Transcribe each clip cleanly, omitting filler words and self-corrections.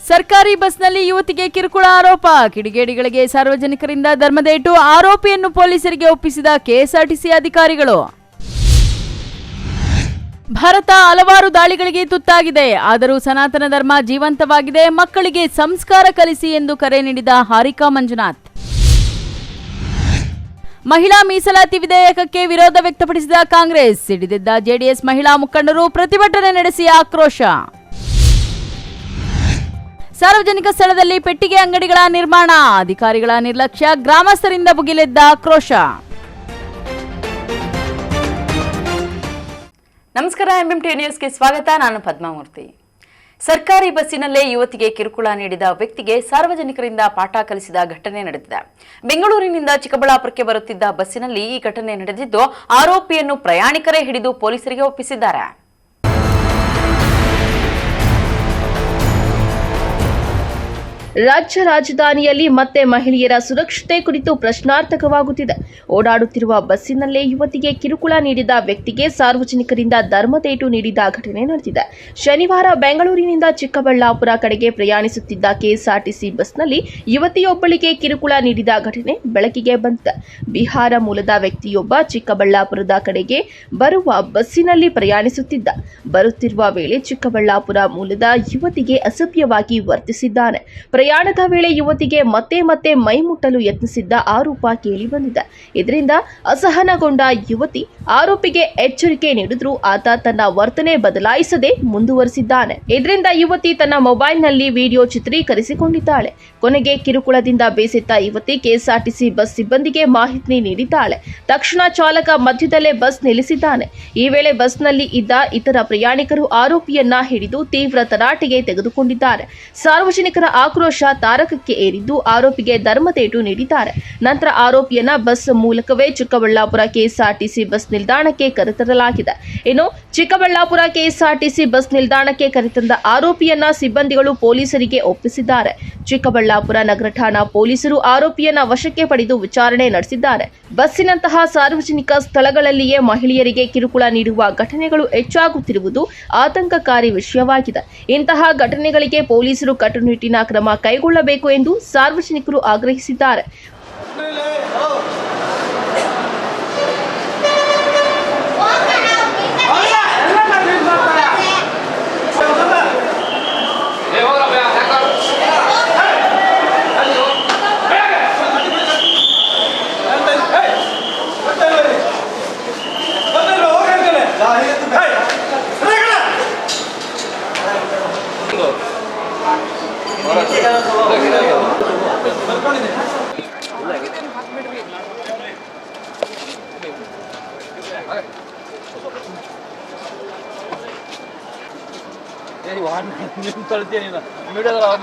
ಸರ್ಕಾರಿ ಬಸ್ನಲ್ಲಿ ಯುವತಿಗೆ ಕಿರುಕುಳ ಆರೋಪ. ಕಿಡಿಗೇಡಿಗಳಿಗೆ ಸಾರ್ವಜನಿಕರಿಂದ ಧರ್ಮದೇಟು. ಆರೋಪಿಯನ್ನು ಪೊಲೀಸರಿಗೆ ಒಪ್ಪಿಸಿದ ಕೆಎಸ್ಆರ್ಟಿಸಿ ಅಧಿಕಾರಿಗಳು. ಭಾರತ ಹಲವಾರು ದಾಳಿಗಳಿಗೆ ತುತ್ತಾಗಿದೆ. ಆದರೂ ಸನಾತನ ಧರ್ಮ ಜೀವಂತವಾಗಿದೆ. ಮಕ್ಕಳಿಗೆ ಸಂಸ್ಕಾರ ಕಲಿಸಿ ಎಂದು ಕರೆ ನೀಡಿದ ಹಾರಿಕಾ ಮಂಜುನಾಥ್. ಮಹಿಳಾ ಮೀಸಲಾತಿ ವಿಧೇಯಕಕ್ಕೆ ವಿರೋಧ ವ್ಯಕ್ತಪಡಿಸಿದ ಕಾಂಗ್ರೆಸ್. ಸಿಡಿದೆದ್ದ ಜೆಡಿಎಸ್ ಮಹಿಳಾ ಮುಖಂಡರು ಪ್ರತಿಭಟನೆ ನಡೆಸಿ ಆಕ್ರೋಶ. ಸಾರ್ವಜನಿಕ ಸ್ಥಳದಲ್ಲಿ ಪೆಟ್ಟಿಗೆ ಅಂಗಡಿಗಳ ನಿರ್ಮಾಣ. ಅಧಿಕಾರಿಗಳ ನಿರ್ಲಕ್ಷ್ಯ. ಗ್ರಾಮಸ್ಥರಿಂದ ಭುಗಿಲೆದ್ದ ಆಕ್ರೋಶ. ನಮಸ್ಕಾರ, ಎಂಎಂಟಿ ನ್ಯೂಸ್ಗೆ ಸ್ವಾಗತ. ನಾನು ಪದ್ಮಾಮೂರ್ತಿ. ಸರ್ಕಾರಿ ಬಸ್ಸಿನಲ್ಲೇ ಯುವತಿಗೆ ಕಿರುಕುಳ ನೀಡಿದ ವ್ಯಕ್ತಿಗೆ ಸಾರ್ವಜನಿಕರಿಂದ ಪಾಠ ಕಲಿಸಿದ ಘಟನೆ ನಡೆದಿದೆ. ಬೆಂಗಳೂರಿನಿಂದ ಚಿಕ್ಕಬಳ್ಳಾಪುರಕ್ಕೆ ಬರುತ್ತಿದ್ದ ಬಸ್ಸಿನಲ್ಲಿ ಈ ಘಟನೆ ನಡೆದಿದ್ದು, ಆರೋಪಿಯನ್ನು ಪ್ರಯಾಣಿಕರೇ ಹಿಡಿದು ಪೊಲೀಸರಿಗೆ ಒಪ್ಪಿಸಿದ್ದಾರೆ. ರಾಜ್ಯ ರಾಜಧಾನಿಯಲ್ಲಿ ಮತ್ತೆ ಮಹಿಳೆಯರ ಸುರಕ್ಷತೆ ಕುರಿತು ಪ್ರಶ್ನಾರ್ಥಕವಾಗುತ್ತಿದೆ. ಓಡಾಡುತ್ತಿರುವ ಬಸ್ಸಿನಲ್ಲೇ ಯುವತಿಗೆ ಕಿರುಕುಳ ನೀಡಿದ ವ್ಯಕ್ತಿಗೆ ಸಾರ್ವಜನಿಕರಿಂದ ಧರ್ಮದೇಟು ನೀಡಿದ ಘಟನೆ ನಡೆದಿದೆ. ಶನಿವಾರ ಬೆಂಗಳೂರಿನಿಂದ ಚಿಕ್ಕಬಳ್ಳಾಪುರ ಕಡೆಗೆ ಪ್ರಯಾಣಿಸುತ್ತಿದ್ದ ಕೆಎಸ್ಆರ್ಟಿಸಿ ಬಸ್ನಲ್ಲಿ ಯುವತಿಯೊಬ್ಬಳಿಗೆ ಕಿರುಕುಳ ನೀಡಿದ ಘಟನೆ ಬೆಳಕಿಗೆ ಬಂದಿದೆ. ಬಿಹಾರ ಮೂಲದ ವ್ಯಕ್ತಿಯೊಬ್ಬ ಚಿಕ್ಕಬಳ್ಳಾಪುರದ ಕಡೆಗೆ ಬರುವ ಬಸ್ಸಿನಲ್ಲಿ ಪ್ರಯಾಣಿಸುತ್ತಿದ್ದ. ಬರುತ್ತಿರುವ ವೇಳೆ ಚಿಕ್ಕಬಳ್ಳಾಪುರ ಮೂಲದ ಯುವತಿಗೆ ಅಸಭ್ಯವಾಗಿ ವರ್ತಿಸಿದ್ದಾನೆ. ಪ್ರಯಾಣದ ವೇಳೆ ಯುವತಿಗೆ ಮತ್ತೆ ಮೈ ಮುಟ್ಟಲು ಯತ್ನಿಸಿದ್ದ ಆರೋಪ ಕೇಳಿಬಂದಿದೆ. ಇದರಿಂದ ಅಸಹನಗೊಂಡ ಯುವತಿ ಆರೋಪಿಗೆ ಎಚ್ಚರಿಕೆ ನೀಡಿದ್ರೂ ಆತ ತನ್ನ ವರ್ತನೆ ಬದಲಾಯಿಸದೆ ಮುಂದುವರಿಸಿದ್ದಾನೆ. ಇದರಿಂದ ಯುವತಿ ತನ್ನ ಮೊಬೈಲ್ನಲ್ಲಿ ವಿಡಿಯೋ ಚಿತ್ರೀಕರಿಸಿಕೊಂಡಿದ್ದಾಳೆ. ಕೊನೆಗೆ ಕಿರುಕುಳದಿಂದ ಬೇಸತ್ತ ಯುವತಿ ಕೆಎಸ್ಆರ್ಟಿಸಿ ಬಸ್ ಸಿಬ್ಬಂದಿಗೆ ಮಾಹಿತಿ ನೀಡಿದ್ದಾಳೆ. ತಕ್ಷಣ ಚಾಲಕ ಮಧ್ಯದಲ್ಲೇ ಬಸ್ ನಿಲ್ಲಿಸಿದ್ದಾನೆ. ಈ ವೇಳೆ ಬಸ್ನಲ್ಲಿ ಇದ್ದ ಇತರ ಪ್ರಯಾಣಿಕರು ಆರೋಪಿಯನ್ನ ಹಿಡಿದು ತೀವ್ರ ತರಾಟೆಗೆ ತೆಗೆದುಕೊಂಡಿದ್ದಾರೆ. ಸಾರ್ವಜನಿಕರ ಆಕ್ರೋಶ ತಾರಕಕ್ಕೆ ಏರಿದ್ದು, ಆರೋಪಿಗೆ ಧರ್ಮದೇಟು ನೀಡಿದ್ದಾರೆ. ನಂತರ ಆರೋಪಿಯನ್ನ ಬಸ್ ಮೂಲಕವೇ ಚಿಕ್ಕಬಳ್ಳಾಪುರ ಕೆಎಸ್ಆರ್ಟಿಸಿ ಬಸ್ ನಿಲ್ದಾಣಕ್ಕೆ ಕರೆತರಲಾಗಿದೆ. ಇನ್ನು ಚಿಕ್ಕಬಳ್ಳಾಪುರ ಕೆಎಸ್ಆರ್ಟಿಸಿ ಬಸ್ ನಿಲ್ದಾಣಕ್ಕೆ ಕರೆತಂದ ಆರೋಪಿಯನ್ನ ಸಿಬ್ಬಂದಿಗಳು ಪೊಲೀಸರಿಗೆ ಒಪ್ಪಿಸಿದ್ದಾರೆ. ಚಿಕ್ಕಬಳ್ಳಾಪುರ ನಗರ ಠಾಣಾ ಪೊಲೀಸರು ಆರೋಪಿಯನ್ನ ವಶಕ್ಕೆ ಪಡೆದು ವಿಚಾರಣೆ ನಡೆಸಿದ್ದಾರೆ. ಬಸ್ಸಿನಂತಹ ಸಾರ್ವಜನಿಕ ಸ್ಥಳಗಳಲ್ಲಿಯೇ ಮಹಿಳೆಯರಿಗೆ ಕಿರುಕುಳ ನೀಡುವ ಘಟನೆಗಳು ಹೆಚ್ಚಾಗುತ್ತಿರುವುದು ಆತಂಕಕಾರಿ ವಿಷಯವಾಗಿದೆ. ಇಂತಹ ಘಟನೆಗಳಿಗೆ ಪೊಲೀಸರು ಕಟ್ಟುನಿಟ್ಟಿನ ಕ್ರಮ ಕೈಗೊಳ್ಳಬೇಕು ಎಂದು ಸಾರ್ವಜನಿಕರು ಆಗ್ರಹಿಸಿದ್ದಾರೆ.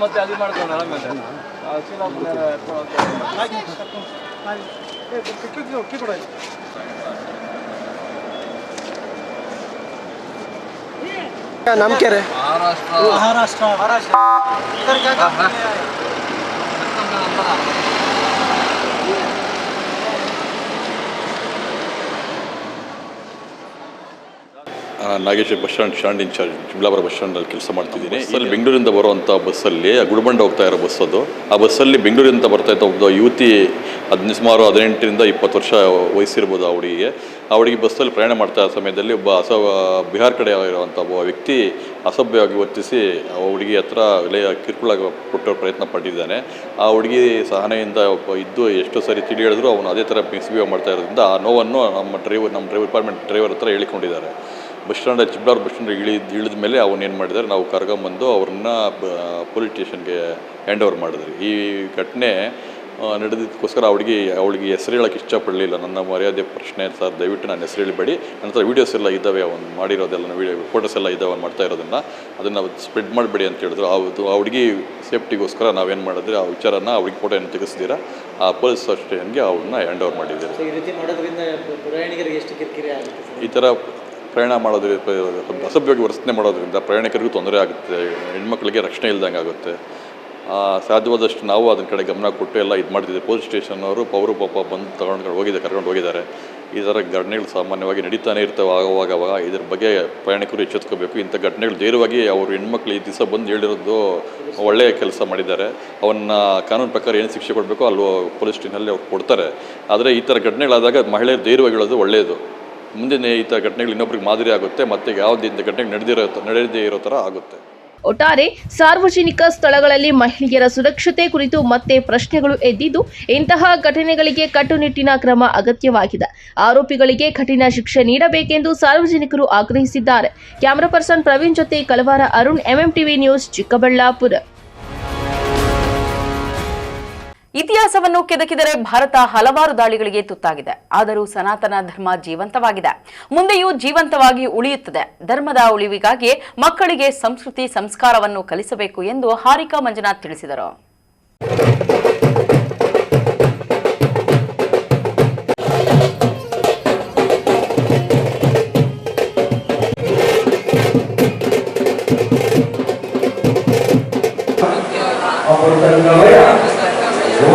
ಮತ್ತೆ ಅದು ಮಾಡ್ಕೊಂಡು ನಮ್ಕೆರೆ Maharashtra Nagesh bus stand incharge, Chikkaballapur bus ಸ್ಟ್ಯಾಂಡಲ್ಲಿ ಕೆಲಸ ಮಾಡ್ತಿದ್ದೀನಿ. ಇಲ್ಲಿ ಬೆಂಗಳೂರಿಂದ ಬರುವಂಥ ಬಸ್ಸಲ್ಲಿ ಗುಡಿಬಂಡೆ ಹೋಗ್ತಾ ಇರೋ ಬಸ್ ಅದು. ಆ ಬಸ್ಸಲ್ಲಿ ಬೆಂಗಳೂರಿಂದ ಬರ್ತಾ ಇದ್ದ ಒಬ್ಬ ಯುವತಿ ಸುಮಾರು 18ರಿಂದ 20 ವರ್ಷ ವಯಸ್ಸಿರ್ಬೋದು ಆ ಹುಡುಗಿ ಬಸ್ಸಲ್ಲಿ ಪ್ರಯಾಣ ಮಾಡ್ತಾ ಇರೋ ಸಮಯದಲ್ಲಿ ಒಬ್ಬ ಬಿಹಾರ ಕಡೆ ಇರುವಂಥ ಒಬ್ಬ ವ್ಯಕ್ತಿ ಅಸಭ್ಯವಾಗಿ ವರ್ತಿಸಿ ಆ ಹುಡುಗಿ ಹತ್ರ ಕಿರುಕುಳ ಕೊಟ್ಟೋ ಪ್ರಯತ್ನ ಪಟ್ಟಿದ್ದಾನೆ. ಆ ಹುಡುಗಿ ಸಹನೆಯಿಂದ ಇದ್ದು ಎಷ್ಟು ಸರಿ ತಿಳಿ ಹೇಳಿದ್ರು ಅವನು ಅದೇ ಥರ ಮಿಸ್ಬಿಹೇವ್ ಮಾಡ್ತಾ ಇರೋದ್ರಿಂದ ಆ ನೋವನ್ನು ನಮ್ಮ ಡ್ರೈವರ್ ಡಿಪಾರ್ಟ್ಮೆಂಟ್ ಡ್ರೈವರ್ ಹತ್ರ ಹೇಳಿಕೊಂಡಿದ್ದಾರೆ. ಬಸ್ ಸ್ಟ್ಯಾಂಡಲ್ಲಿ ಚಿಕ್ಕಬಳ್ಳಾಪುರ ಬಸ್ ಸ್ಟ್ಯಾಂಡ್ ಇಳಿದ ಮೇಲೆ ಅವನು ಏನು ಮಾಡಿದ್ದಾರೆ, ನಾವು ಕರ್ಕೊಂಬಂದು ಅವ್ರನ್ನ ಪೊಲೀಸ್ ಸ್ಟೇಷನ್ಗೆ ಹ್ಯಾಂಡ್ ಓವರ್ ಮಾಡಿದ್ರಿ. ಈ ಘಟನೆ ನಡೆದಿದ್ದಕ್ಕೋಸ್ಕರ ಅವಳಿಗೆ ಹೆಸರು ಹೇಳೋಕ್ಕೆ ಇಷ್ಟಪಡಲಿಲ್ಲ. ನನ್ನ ಮರ್ಯಾದೆ ಪ್ರಶ್ನೆ ಸರ್, ದಯವಿಟ್ಟು ನಾನು ಹೆಸರು ಹೇಳಿಬೇಡಿ. ನಂತರ ವೀಡಿಯೋಸ್ ಎಲ್ಲ ಇದ್ದಾವೆ, ಅವನು ಮಾಡಿರೋದೆಲ್ಲ ಫೋಟೋಸ್ ಎಲ್ಲ ಇದ್ದಾವೆ ಅವ್ನು ಮಾಡ್ತಾ ಇರೋದನ್ನು, ಅದನ್ನು ಸ್ಪ್ರೆಡ್ ಮಾಡಬೇಡಿ ಅಂತ ಹೇಳಿದ್ರು. ಆ ಹುಡುಗಿ ಸೇಫ್ಟಿಗೋಸ್ಕರ ನಾವೇನು ಮಾಡಿದ್ರೆ ಆ ವಿಚಾರನ ಅವ್ರಿಗೆ ಫೋಟೋ ಏನು ತೆಗೆಸ್ತೀರಾ ಆ ಪೊಲೀಸ್ ಸ್ಟೇಷನ್ಗೆ ಅವ್ರನ್ನ ಹ್ಯಾಂಡ್ ಓವರ್ ಮಾಡಿದ್ದೀರಿ. ಈ ಥರ ಪ್ರಯಾಣ ಮಾಡೋದ್ರಿಂದ, ಅಸಭ್ಯವಾಗಿ ವರ್ತನೆ ಮಾಡೋದ್ರಿಂದ ಪ್ರಯಾಣಿಕರಿಗೂ ತೊಂದರೆ ಆಗುತ್ತೆ, ಹೆಣ್ಮಕ್ಳಿಗೆ ರಕ್ಷಣೆ ಇಲ್ದಂಗೆ ಆಗುತ್ತೆ. ಸಾಧ್ಯವಾದಷ್ಟು ನಾವು ಅದನ್ನ ಕಡೆ ಗಮನ ಕೊಟ್ಟು ಎಲ್ಲ ಇದು ಮಾಡ್ತಿದ್ದೀವಿ. ಪೊಲೀಸ್ ಸ್ಟೇಷನ್ ಅವರು ಪಾಪ ಬಂದು ಕರ್ಕೊಂಡು ಹೋಗಿದ್ದಾರೆ. ಈ ಥರ ಘಟನೆಗಳು ಸಾಮಾನ್ಯವಾಗಿ ನಡೀತಾನೆ ಇರ್ತವೆ ಆವಾಗ ಇದ್ರ ಬಗ್ಗೆ ಪ್ರಯಾಣಿಕರು ಎಚ್ಚೆತ್ಕೋಬೇಕು. ಇಂಥ ಘಟನೆಗಳು ಧೈರ್ಯವಾಗಿ ಅವರು ಹೆಣ್ಮಕ್ಳು ಈ ದಿವಸ ಬಂದು ಹೇಳಿರೋದು ಒಳ್ಳೆಯ ಕೆಲಸ ಮಾಡಿದ್ದಾರೆ. ಅವನ್ನ ಕಾನೂನು ಪ್ರಕಾರ ಏನು ಶಿಕ್ಷೆ ಕೊಡಬೇಕು ಅಲ್ಲಿ ಪೊಲೀಸ್ ಸ್ಟೇಷನಲ್ಲಿ ಅವ್ರು ಕೊಡ್ತಾರೆ. ಆದರೆ ಈ ಥರ ಘಟನೆಗಳಾದಾಗ ಮಹಿಳೆಯರು ಧೈರ್ಯವಾಗಿ ಹೇಳೋದು ಒಳ್ಳೆಯದು. ಮುಂದಿನ ಈ ಥರ ಘಟನೆಗಳು ಇನ್ನೊಬ್ರಿಗೆ ಮಾದರಿ ಆಗುತ್ತೆ, ಮತ್ತು ಯಾವುದೇ ಇಂಥ ಘಟನೆಗಳು ನಡೆಯದೇ ಇರೋ ಥರ ಆಗುತ್ತೆ. ಒಟ್ಟಾರೆ ಸಾರ್ವಜನಿಕ ಸ್ಥಳಗಳಲ್ಲಿ ಮಹಿಳೆಯರ ಸುರಕ್ಷತೆ ಕುರಿತು ಮತ್ತೆ ಪ್ರಶ್ನೆಗಳು ಎದ್ದಿದ್ದು, ಇಂತಹ ಘಟನೆಗಳಿಗೆ ಕಟ್ಟುನಿಟ್ಟಿನ ಕ್ರಮ ಅಗತ್ಯವಾಗಿದೆ. ಆರೋಪಿಗಳಿಗೆ ಕಠಿಣ ಶಿಕ್ಷೆ ನೀಡಬೇಕೆಂದು ಸಾರ್ವಜನಿಕರು ಆಗ್ರಹಿಸಿದ್ದಾರೆ. ಕ್ಯಾಮರಾ ಪರ್ಸನ್ ಪ್ರವೀಣ್ ಜೊತೆ ಕಲವಾರ ಅರುಣ್, MMTV ನ್ಯೂಸ್, ಚಿಕ್ಕಬಳ್ಳಾಪುರ. ಇತಿಹಾಸವನ್ನು ಕೆದಕಿದರೆ ಭಾರತ ಹಲವಾರು ದಾಳಿಗಳಿಗೆ ತುತ್ತಾಗಿದೆ. ಆದರೂ ಸನಾತನ ಧರ್ಮ ಜೀವಂತವಾಗಿದೆ, ಮುಂದೆಯೂ ಜೀವಂತವಾಗಿ ಉಳಿಯುತ್ತದೆ. ಧರ್ಮದ ಉಳಿವಿಗಾಗಿ ಮಕ್ಕಳಿಗೆ ಸಂಸ್ಕೃತಿ ಸಂಸ್ಕಾರವನ್ನು ಕಲಿಸಬೇಕು ಎಂದು ಹಾರಿಕಾ ಮಂಜುನಾಥ್ ತಿಳಿಸಿದರು.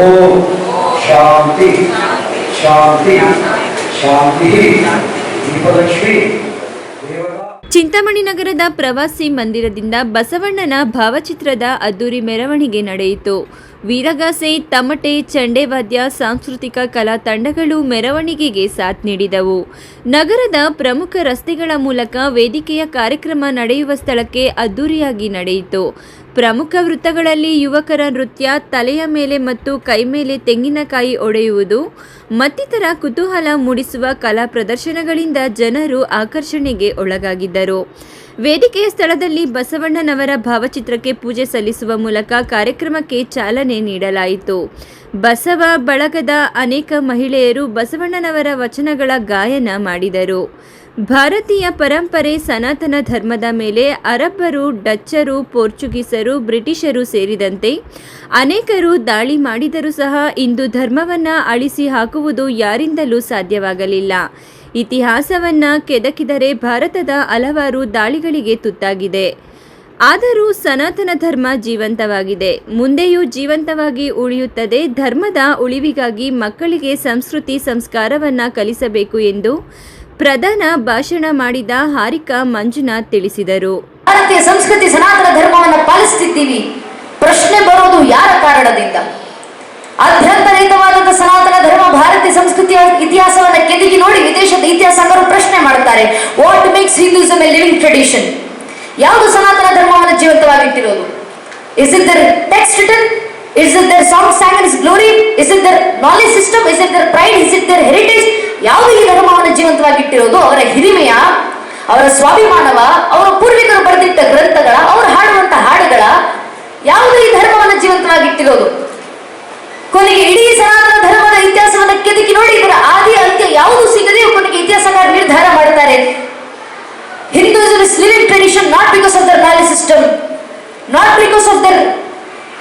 ಓಂ ಶಾಂತಿ ಶಾಂತಿ ಶಾಂತಿ. ದೀಪಲಕ್ಷ್ಮಿ ಚಿಂತಾಮಣಿ ನಗರದ ಪ್ರವಾಸಿ ಮಂದಿರದಿಂದ ಬಸವಣ್ಣನ ಭಾವಚಿತ್ರದ ಅದ್ದೂರಿ ಮೆರವಣಿಗೆ ನಡೆಯಿತು. ವೀರಗಾಸೆ, ತಮಟೆ, ಚಂಡೆವಾದ್ಯ, ಸಾಂಸ್ಕೃತಿಕ ಕಲಾ ತಂಡಗಳು ಮೆರವಣಿಗೆಗೆ ಸಾಥ್ ನೀಡಿದವು. ನಗರದ ಪ್ರಮುಖ ರಸ್ತೆಗಳ ಮೂಲಕ ವೇದಿಕೆಯ ಕಾರ್ಯಕ್ರಮ ನಡೆಯುವ ಸ್ಥಳಕ್ಕೆ ಅದ್ದೂರಿಯಾಗಿ ನಡೆಯಿತು. ಪ್ರಮುಖ ವೃತ್ತಗಳಲ್ಲಿ ಯುವಕರ ನೃತ್ಯ, ತಲೆಯ ಮೇಲೆ ಮತ್ತು ಕೈ ಮೇಲೆ ತೆಂಗಿನಕಾಯಿ ಒಡೆಯುವುದು ಮತ್ತಿತರ ಕುತೂಹಲ ಮೂಡಿಸುವ ಕಲಾ ಪ್ರದರ್ಶನಗಳಿಂದ ಜನರು ಆಕರ್ಷಣೆಗೆ ಒಳಗಾಗಿದ್ದರು. ವೇದಿಕೆಯ ಸ್ಥಳದಲ್ಲಿ ಬಸವಣ್ಣನವರ ಭಾವಚಿತ್ರಕ್ಕೆ ಪೂಜೆ ಸಲ್ಲಿಸುವ ಮೂಲಕ ಕಾರ್ಯಕ್ರಮಕ್ಕೆ ಚಾಲನೆ ನೀಡಲಾಯಿತು. ಬಸವ ಬಳಗದ ಅನೇಕ ಮಹಿಳೆಯರು ಬಸವಣ್ಣನವರ ವಚನಗಳ ಗಾಯನ ಮಾಡಿದರು. ಭಾರತೀಯ ಪರಂಪರೆ ಸನಾತನ ಧರ್ಮದ ಮೇಲೆ ಅರಬ್ಬರು, ಡಚ್ಚರು, ಪೋರ್ಚುಗೀಸರು, ಬ್ರಿಟಿಷರು ಸೇರಿದಂತೆ ಅನೇಕರು ದಾಳಿ ಮಾಡಿದರೂ ಸಹ ಇಂದು ಧರ್ಮವನ್ನು ಅಳಿಸಿ ಹಾಕುವುದು ಯಾರಿಂದಲೂ ಸಾಧ್ಯವಾಗಲಿಲ್ಲ. ಇತಿಹಾಸವನ್ನು ಕೆದಕಿದರೆ ಭಾರತದ ಹಲವಾರು ದಾಳಿಗಳಿಗೆ ತುತ್ತಾಗಿದೆ. ಆದರೂ ಸನಾತನ ಧರ್ಮ ಜೀವಂತವಾಗಿದೆ, ಮುಂದೆಯೂ ಜೀವಂತವಾಗಿ ಉಳಿಯುತ್ತದೆ. ಧರ್ಮದ ಉಳಿವಿಗಾಗಿ ಮಕ್ಕಳಿಗೆ ಸಂಸ್ಕೃತಿ ಸಂಸ್ಕಾರವನ್ನು ಕಲಿಸಬೇಕು ಎಂದು ಪ್ರಧಾನ ಭಾಷಣ ಮಾಡಿದ ಹಾರಿಕಾ ಮಂಜುನಾಥ್ ತಿಳಿಸಿದರು. ಭಾರತೀಯ ಸಂಸ್ಕೃತಿ ಸನಾತನ ಧರ್ಮವನ್ನು ಪಾಲಿಸುತ್ತಿದ್ದೀವಿ. ಪ್ರಶ್ನೆ ಬರೋದು ಯಾರ ಕಾರಣದಿಂದ? ಅಧ್ಯಂತರಹಿತವಾದಂತಹ ಸನಾತನ ಧರ್ಮ ಭಾರತೀಯ ಸಂಸ್ಕೃತಿಯ ಇತಿಹಾಸವನ್ನು ಕೆದಕಿ ನೋಡಿ ವಿದೇಶದ ಇತಿಹಾಸಕಾರರು ಪ್ರಶ್ನೆ ಮಾಡುತ್ತಾರೆ, what makes Hinduism a living tradition? ಯಾವುದು ಸನಾತನ ಧರ್ಮವನ್ನು ಜೀವಂತವಾಗಿಟ್ಟಿರೋದು? Is it their text written? Is it their song sang in its glory? Is it their knowledge system? Is it their pride? Is it their heritage? ಯಾವುದು ಈ ಧರ್ಮವನ್ನು ಜೀವಂತವಾಗಿಟ್ಟಿರೋದು? ಅವರ ಹಿರಿಮೆಯ, ಅವರ ಸ್ವಾಭಿಮಾನವ, ಅವರ ಪೂರ್ವಿಕರು ಬರೆದಿಟ್ಟ ಗ್ರಂಥಗಳ, ಅವರು ಹಾಡುವಂತ ಹಾಡುಗಳ, ಯಾವುದು ಈ ಧರ್ಮವನ್ನು ಜೀವಂತವಾಗಿಟ್ಟಿರೋದು? ಕೊನೆಗೆ ಇಡೀ ಸನಾತನ ಧರ್ಮದ ಇತಿಹಾಸವನ್ನು ಕೆದಕಿ ನೋಡಿ ಇದರ ಆದಿ ಅಂತ್ಯ ಯಾವುದು ಸಿಗದೆ ಕೊನೆಗೆ ಇತಿಹಾಸಕಾರ ನಿರ್ಧಾರ ಮಾಡುತ್ತಾರೆ, Hinduism is living tradition not because of their knowledge system, not because of their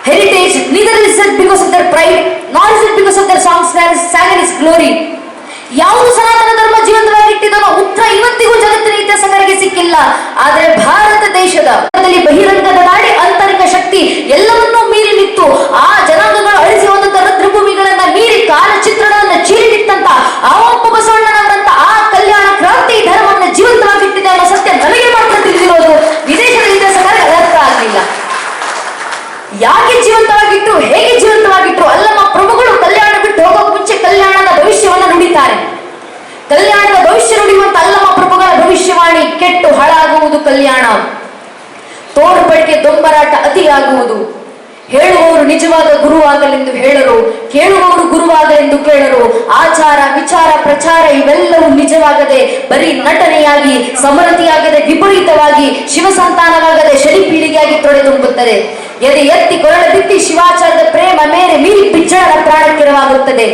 heritage, neither is it because of their pride, nor is it because of their songs sang in its glory. ಯಾವುದು ಸನಾತನ ಧರ್ಮ ಜೀವಂತವಾಗಿಟ್ಟಿದ್ದೋ ಉತ್ತರ ಇವತ್ತಿಗೂ ಜಗತ್ತಿನ ಇತಿಹಾಸಕಾರರಿಗೆ ಸಿಕ್ಕಿಲ್ಲ. ಆದರೆ ಭಾರತ ದೇಶದ ಬಹಿರಂಗದ ನಾಡಿ ಆಂತರಿಕ ಶಕ್ತಿ ಎಲ್ಲವನ್ನೂ ಮೀರಿ ನಿಂತು ಆ ಜನಾಂಗಗಳು ಅಳಿಸಿ ಹೋದಂತ ರುದ್ರಭೂಮಿಗಳನ್ನ ಮೀರಿ ಕಾಲಚಿತ್ರಗಳನ್ನು ಚೀರಿನಿಟ್ಟಂತ ಆ ಒಬ್ಬ ಬಸವಣ್ಣನವರಂತ ಆ ಕಲ್ಯಾಣ ಕ್ರಾಂತಿ ಧರ್ಮವನ್ನು ಜೀವಂತವಾಗಿಟ್ಟಿದೆ ಅನ್ನೋ ಸತ್ಯ ನನಗೆ ಮಾತ್ರ ತಿಳಿದಿರೋದು. ವಿದೇಶದ ಇತಿಹಾಸಕಾರರಿಗೆ ಅರ್ಥ ಆಗಲಿಲ್ಲ. ಯಾಕೆ ಜೀವಂತವಾಗಿಟ್ರು, ಹೇಗೆ ಜೀವಂತವಾಗಿಟ್ರು? ಅಲ್ಲಮ್ಮ ಪ್ರಭುಗಳು ಕಲ್ಯಾಣ ಬಿಟ್ಟು ಹೋಗೋಕೆ ಮುಂಚೆ ಕಲ್ಯಾಣದ ಭವಿಷ್ಯವನ್ನ ನುಡಿತಾರೆ. ಕಲ್ಯಾಣದ ಭವಿಷ್ಯ ನುಡಿಯುವಂತ ಅಲ್ಲಮ್ಮ ಪ್ರಭುಗಳ ಭವಿಷ್ಯವಾಣಿ, ಕೆಟ್ಟು ಹಾಳಾಗುವುದು ಕಲ್ಯಾಣ, ತೋರ್ಪಡಿಕೆ ದೊಂಬರಾಟ ಅತಿಯಾಗುವುದು, ಹೇಳುವವರು ನಿಜವಾದ ಗುರುವಾಗಲೆಂದು ಹೇಳರು, ಕೇಳುವವರು ಗುರುವಾಗಲೆಂದು ಕೇಳರು, ಆಚಾರ ವಿಚಾರ ಪ್ರಚಾರ ಇವೆಲ್ಲವೂ ನಿಜವಾಗದೆ ಬರೀ ನಟನೆಯಾಗಿ, ಸಮರತಿಯಾಗದೆ ವಿಪರೀತವಾಗಿ, ಶಿವಸಂತಾನವಾಗದೆ ಶರೀಪೀಳಿಗೆಯಾಗಿ ತೊಡೆದುಂಬುತ್ತದೆ. ಎದೆ ಎತ್ತಿ ಕೊರಳ ಬಿತ್ತಿ ಶಿವಾಚಾರದ ಪ್ರೇಮ ಮೇರೆ ಮೀರಿ ಬಿಜ್ಜಳರ ಪ್ರಾಣಕ್ಕಿರವಾಗುತ್ತದೆ.